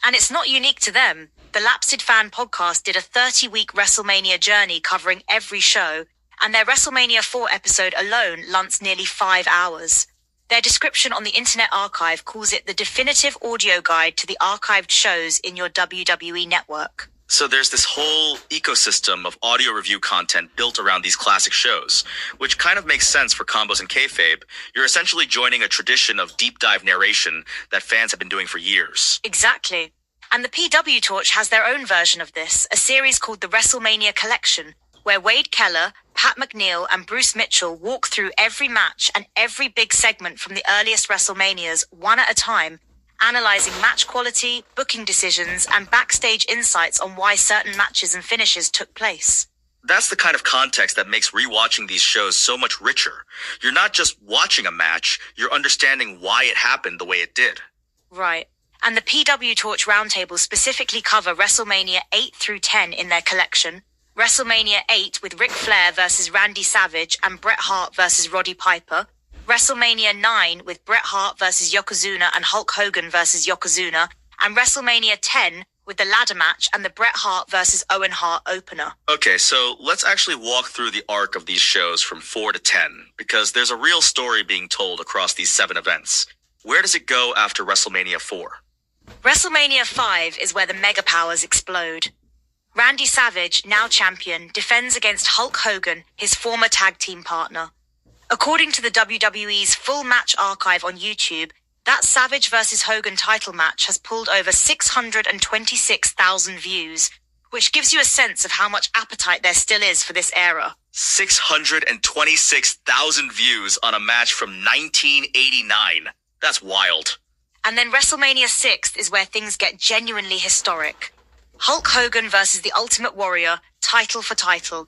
And it's not unique to them. The Lapsid Fan podcast did a 30-week WrestleMania journey covering every show, and their WrestleMania 4 episode alone lanced nearly 5 hours. Their description on the Internet Archive calls it the definitive audio guide to the archived shows in your WWE network.
So there's this whole ecosystem of audio review content built around these classic shows, which kind of makes sense for Combos and Kayfabe. You're essentially joining a tradition of deep dive narration that fans have been doing for years.
Exactly. And the PW Torch has their own version of this, a series called the WrestleMania Collection, where Wade Keller, Pat McNeil, and Bruce Mitchell walk through every match and every big segment from the earliest WrestleManias one at a time, analyzing match quality, booking decisions, and backstage insights on why certain matches and finishes took place.
That's the kind of context that makes rewatching these shows so much richer. You're not just watching a match, you're understanding why it happened the way it did.
Right. And the PW Torch Roundtable specifically cover WrestleMania 8 through 10 in their collection. WrestleMania 8 with Ric Flair versus Randy Savage and Bret Hart versus Roddy Piper, WrestleMania 9 with Bret Hart versus Yokozuna and Hulk Hogan versus Yokozuna, and WrestleMania 10 with the ladder match and the Bret Hart versus Owen Hart opener.
Okay, so let's actually walk through the arc of these shows from 4 to 10, because there's a real story being told across these 7 events. Where does it go after WrestleMania 4?
WrestleMania 5 is where the mega powers explode. Randy Savage, now champion, defends against Hulk Hogan, his former tag team partner. According to the WWE's full match archive on YouTube, that Savage versus Hogan title match has pulled over 626,000 views, which gives you a sense of how much appetite there still is for this era.
626,000 views on a match from 1989. That's wild.
And then WrestleMania 6 is where things get genuinely historic. Hulk Hogan versus the Ultimate Warrior, title for title.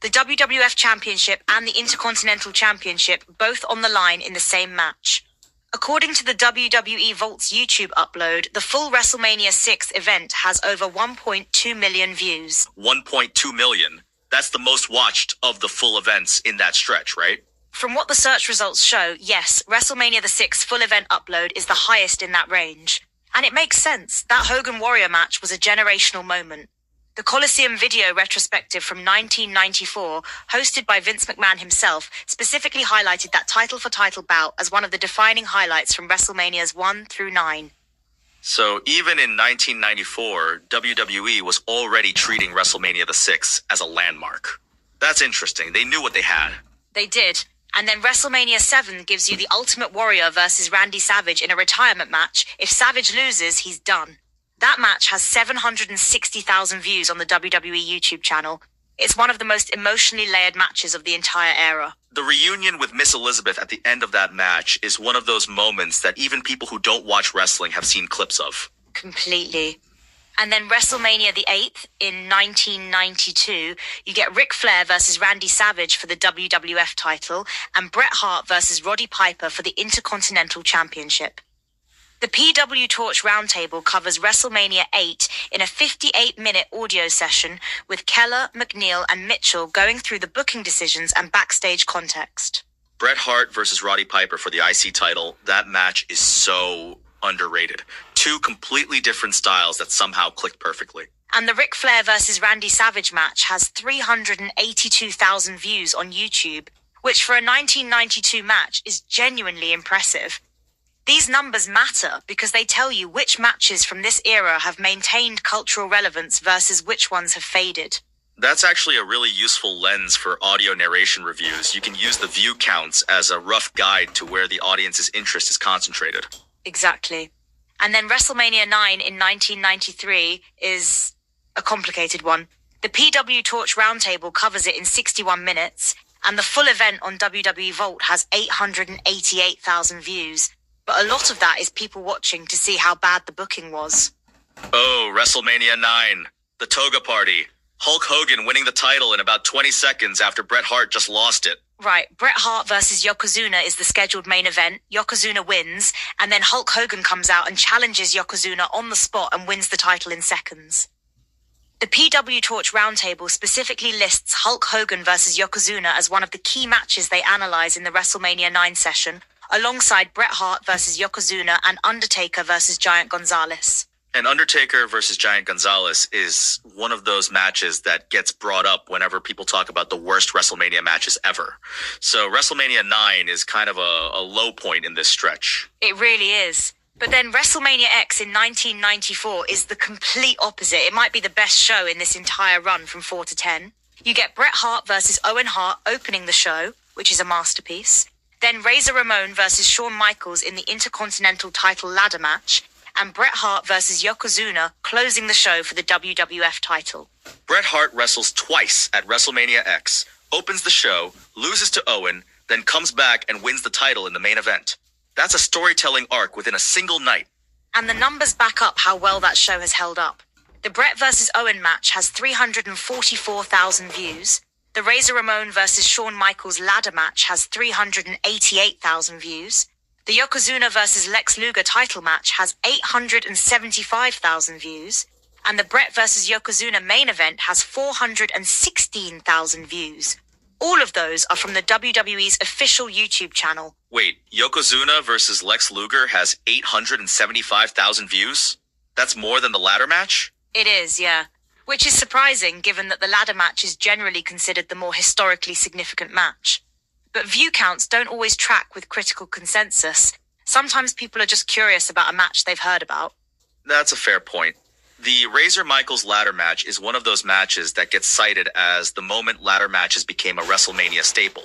The WWF Championship and the Intercontinental Championship both on the line in the same match. According to the WWE Vault's YouTube upload, the full WrestleMania 6 event has over 1.2 million views.
1.2 million? That's the most watched of the full events in that stretch, right?
From what the search results show, yes, WrestleMania the 6 full event upload is the highest in that range. And it makes sense. That Hogan Warrior match was a generational moment. The Coliseum video retrospective from 1994, hosted by Vince McMahon himself, specifically highlighted that title-for-title bout as one of the defining highlights from WrestleManias 1 through 9.
So even in 1994, WWE was already treating WrestleMania the 6 as a landmark. That's interesting. They knew what they had.
They did. And then WrestleMania 7 gives you the Ultimate Warrior versus Randy Savage in a retirement match. If Savage loses, he's done. That match has 760,000 views on the WWE YouTube channel. It's one of the most emotionally layered matches of the entire era.
The reunion with Miss Elizabeth at the end of that match is one of those moments that even people who don't watch wrestling have seen clips of.
Completely. And then WrestleMania the 8th in 1992, you get Ric Flair versus Randy Savage for the WWF title and Bret Hart versus Roddy Piper for the Intercontinental Championship. The PW Torch Roundtable covers WrestleMania 8 in a 58-minute audio session with Keller, McNeil, and Mitchell going through the booking decisions and backstage context.
Bret Hart versus Roddy Piper for the IC title, that match is so underrated. 2 completely different styles that somehow clicked perfectly.
And the Ric Flair versus Randy Savage match has 382,000 views on YouTube, which for a 1992 match is genuinely impressive. These numbers matter because they tell you which matches from this era have maintained cultural relevance versus which ones have faded.
That's actually a really useful lens for audio narration reviews. You can use the view counts as a rough guide to where the audience's interest is concentrated.
Exactly. And then WrestleMania 9 in 1993 is a complicated one. The PW Torch Roundtable covers it in 61 minutes, and the full event on WWE Vault has 888,000 views. But a lot of that is people watching to see how bad the booking was.
Oh, WrestleMania 9. The Toga Party. Hulk Hogan winning the title in about 20 seconds after Bret Hart just lost it.
Right, Bret Hart versus Yokozuna is the scheduled main event. Yokozuna wins, and then Hulk Hogan comes out and challenges Yokozuna on the spot and wins the title in seconds. The PW Torch Roundtable specifically lists Hulk Hogan versus Yokozuna as one of the key matches they analyze in the WrestleMania 9 session, alongside Bret Hart versus Yokozuna and Undertaker versus Giant Gonzalez.
And Undertaker versus Giant Gonzalez is one of those matches that gets brought up whenever people talk about the worst WrestleMania matches ever. So WrestleMania 9 is kind of a low point in this stretch.
It really is. But then WrestleMania X in 1994 is the complete opposite. It might be the best show in this entire run from 4 to 10. You get Bret Hart versus Owen Hart opening the show, which is a masterpiece. Then Razor Ramon versus Shawn Michaels in the Intercontinental title ladder match, and Bret Hart versus Yokozuna closing the show for the WWF title.
Bret Hart wrestles twice at WrestleMania X, opens the show, loses to Owen, then comes back and wins the title in the main event. That's a storytelling arc within a single night.
And the numbers back up how well that show has held up. The Bret versus Owen match has 344,000 views. The Razor Ramon versus Shawn Michaels ladder match has 388,000 views. The Yokozuna versus Lex Luger title match has 875,000 views. And the Brett vs. Yokozuna main event has 416,000 views. All of those are from the WWE's official YouTube channel.
Wait, Yokozuna versus Lex Luger has 875,000 views? That's more than the ladder match?
It is, yeah. Which is surprising given that the ladder match is generally considered the more historically significant match. But view counts don't always track with critical consensus. Sometimes people are just curious about a match they've heard about.
That's a fair point. The Razor Michaels ladder match is one of those matches that gets cited as the moment ladder matches became a WrestleMania staple.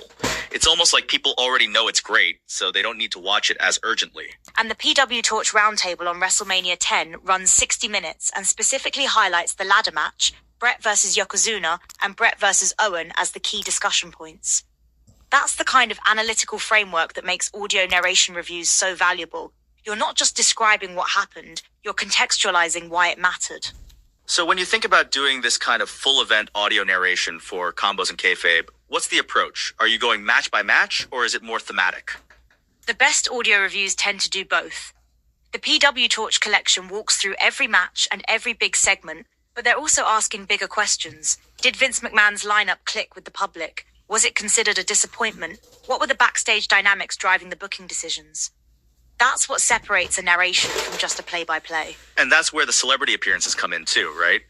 It's almost like people already know it's great, so they don't need to watch it as urgently.
And the PW Torch Roundtable on WrestleMania 10 runs 60 minutes and specifically highlights the ladder match, Brett vs. Yokozuna, and Brett vs. Owen as the key discussion points. That's the kind of analytical framework that makes audio narration reviews so valuable. You're not just describing what happened, you're contextualizing why it mattered.
So when you think about doing this kind of full event audio narration for Combos and Kayfabe, what's the approach? Are you going match by match, or is it more thematic?
The best audio reviews tend to do both. The PW Torch collection walks through every match and every big segment, but they're also asking bigger questions. Did Vince McMahon's lineup click with the public? Was it considered a disappointment? What were the backstage dynamics driving the booking decisions? That's what separates a narration from just a play-by-play.
And that's where the celebrity appearances come in too, right?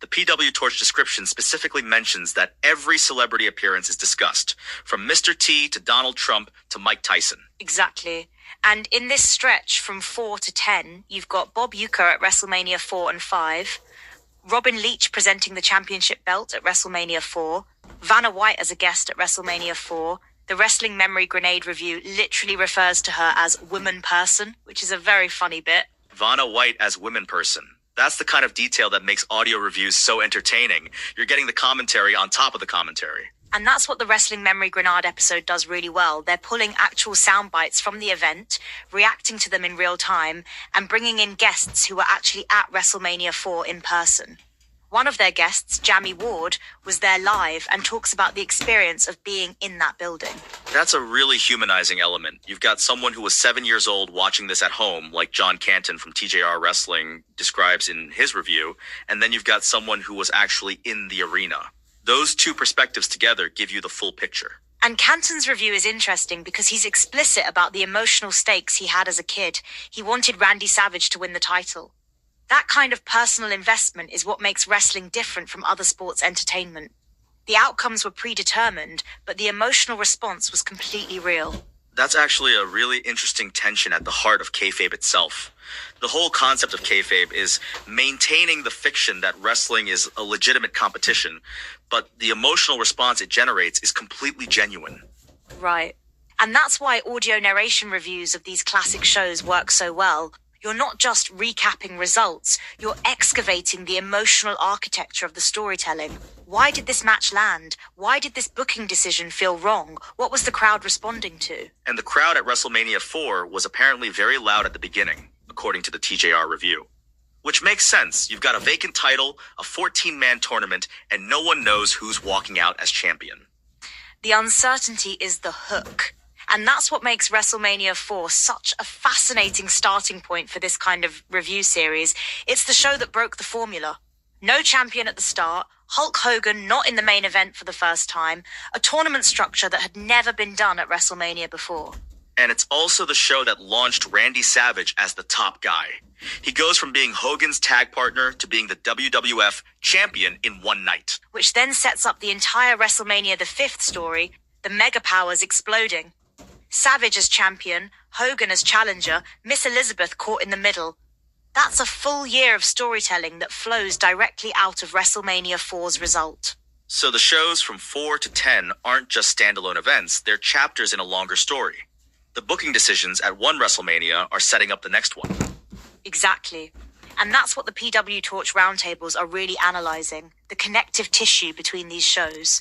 The PW Torch description specifically mentions that every celebrity appearance is discussed, from Mr. T to Donald Trump to Mike Tyson.
Exactly. And in this stretch from 4 to 10, you've got Bob Uecker at WrestleMania 4 and 5, Robin Leach presenting the championship belt at WrestleMania 4, Vanna White as a guest at WrestleMania 4, the Wrestling Memory Grenade review literally refers to her as woman person, which is a very funny bit.
Vanna White as women person. That's the kind of detail that makes audio reviews so entertaining. You're getting the commentary on top of the commentary.
And that's what the Wrestling Memory Grenade episode does really well. They're pulling actual sound bites from the event, reacting to them in real time, and bringing in guests who were actually at WrestleMania 4 in person. One of their guests, Jamie Ward, was there live and talks about the experience of being in that building.
That's a really humanizing element. You've got someone who was 7 years old watching this at home, like John Canton from TJR Wrestling describes in his review, and then you've got someone who was actually in the arena. Those two perspectives together give you the full picture.
And Canton's review is interesting because he's explicit about the emotional stakes he had as a kid. He wanted Randy Savage to win the title. That kind of personal investment is what makes wrestling different from other sports entertainment. The outcomes were predetermined, but the emotional response was completely real.
That's actually a really interesting tension at the heart of kayfabe itself. The whole concept of kayfabe is maintaining the fiction that wrestling is a legitimate competition, but the emotional response it generates is completely genuine.
Right. And that's why audio narration reviews of these classic shows work so well. You're not just recapping results, you're excavating the emotional architecture of the storytelling. Why did this match land? Why did this booking decision feel wrong? What was the crowd responding to?
And the crowd at WrestleMania 4 was apparently very loud at the beginning, according to the TJR review. Which makes sense. You've got a vacant title, a 14-man tournament, and no one knows who's walking out as champion.
The uncertainty is the hook. And that's what makes WrestleMania 4 such a fascinating starting point for this kind of review series. It's the show that broke the formula. No champion at the start, Hulk Hogan not in the main event for the first time, a tournament structure that had never been done at WrestleMania before.
And it's also the show that launched Randy Savage as the top guy. He goes from being Hogan's tag partner to being the WWF champion in one night.
Which then sets up the entire WrestleMania the 5th story, the Mega Powers exploding. Savage as champion, Hogan as challenger, Miss Elizabeth caught in the middle. That's a full year of storytelling that flows directly out of WrestleMania 4's result.
So the shows from 4 to 10 aren't just standalone events, they're chapters in a longer story. The booking decisions at one WrestleMania are setting up the next one.
Exactly. And that's what the PW Torch roundtables are really analyzing, the connective tissue between these shows.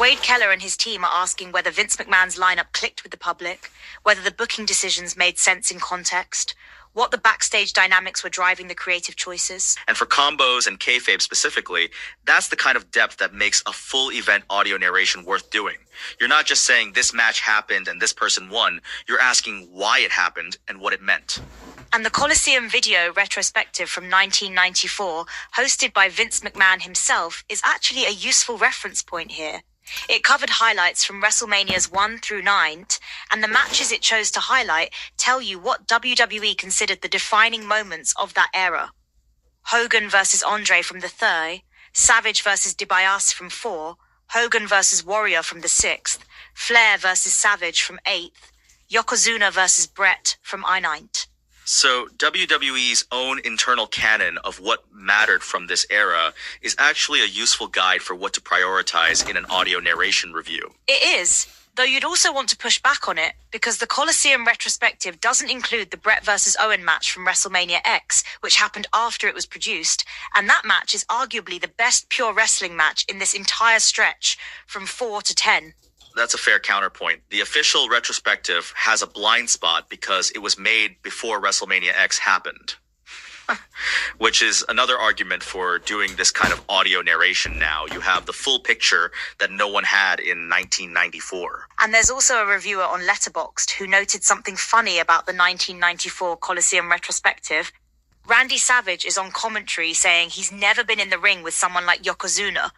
Wade Keller and his team are asking whether Vince McMahon's lineup clicked with the public, whether the booking decisions made sense in context, what the backstage dynamics were driving the creative choices.
And for Combos and kayfabe specifically, that's the kind of depth that makes a full event audio narration worth doing. You're not just saying this match happened and this person won, you're asking why it happened and what it meant.
And the Coliseum video retrospective from 1994, hosted by Vince McMahon himself, is actually a useful reference point here. It covered highlights from WrestleManias 1 through 9, and the matches it chose to highlight tell you what WWE considered the defining moments of that era. Hogan versus Andre from the 3rd, Savage versus DiBiase from 4, Hogan versus Warrior from the 6th, Flair versus Savage from 8th, Yokozuna versus Brett from I-9th.
So WWE's own internal canon of what mattered from this era is actually a useful guide for what to prioritize in an audio narration review.
It is, though you'd also want to push back on it, because the Coliseum retrospective doesn't include the Brett vs. Owen match from WrestleMania X, which happened after it was produced, and that match is arguably the best pure wrestling match in this entire stretch, from 4 to 10.
That's a fair counterpoint. The official retrospective has a blind spot because it was made before WrestleMania X happened. Which is another argument for doing this kind of audio narration now. You have the full picture that no one had in 1994.
And there's also a reviewer on Letterboxd who noted something funny about the 1994 Coliseum retrospective. Randy Savage is on commentary saying he's never been in the ring with someone like Yokozuna,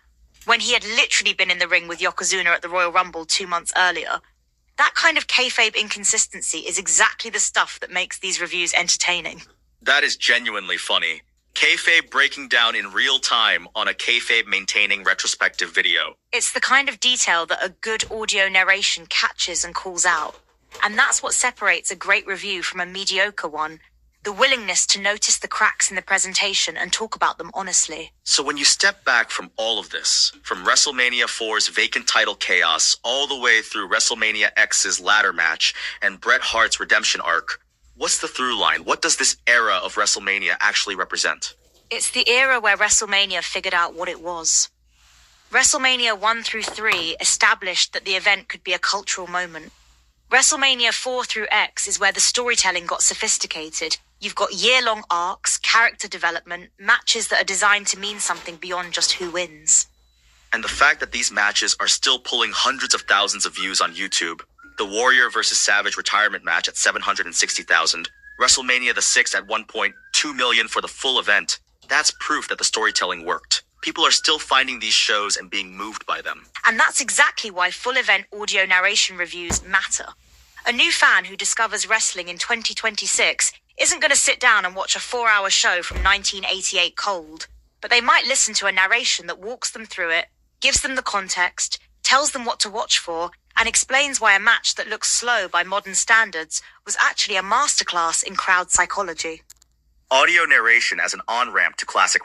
when he had literally been in the ring with Yokozuna at the Royal Rumble 2 months earlier. That kind of kayfabe inconsistency is exactly the stuff that makes these reviews entertaining.
That is genuinely funny. Kayfabe breaking down in real time on a kayfabe-maintaining retrospective video.
It's the kind of detail that a good audio narration catches and calls out. And that's what separates a great review from a mediocre one. The willingness to notice the cracks in the presentation and talk about them honestly.
So when you step back from all of this, from WrestleMania 4's vacant title chaos, all the way through WrestleMania X's ladder match and Bret Hart's redemption arc, what's the through line? What does this era of WrestleMania actually represent?
It's the era where WrestleMania figured out what it was. WrestleMania 1 through 3 established that the event could be a cultural moment. WrestleMania 4 through X is where the storytelling got sophisticated. You've got year-long arcs, character development, matches that are designed to mean something beyond just who wins.
And the fact that these matches are still pulling hundreds of thousands of views on YouTube, the Warrior vs. Savage retirement match at 760,000, WrestleMania the 6th at 1.2 million for the full event, that's proof that the storytelling worked. People are still finding these shows and being moved by them.
And that's exactly why full event audio narration reviews matter. A new fan who discovers wrestling in 2026 isn't going to sit down and watch a 4-hour show from 1988 cold, but they might listen to a narration that walks them through it, gives them the context, tells them what to watch for, and explains why a match that looks slow by modern standards was actually a masterclass in crowd psychology.
Audio narration as an on-ramp to classic wrestling.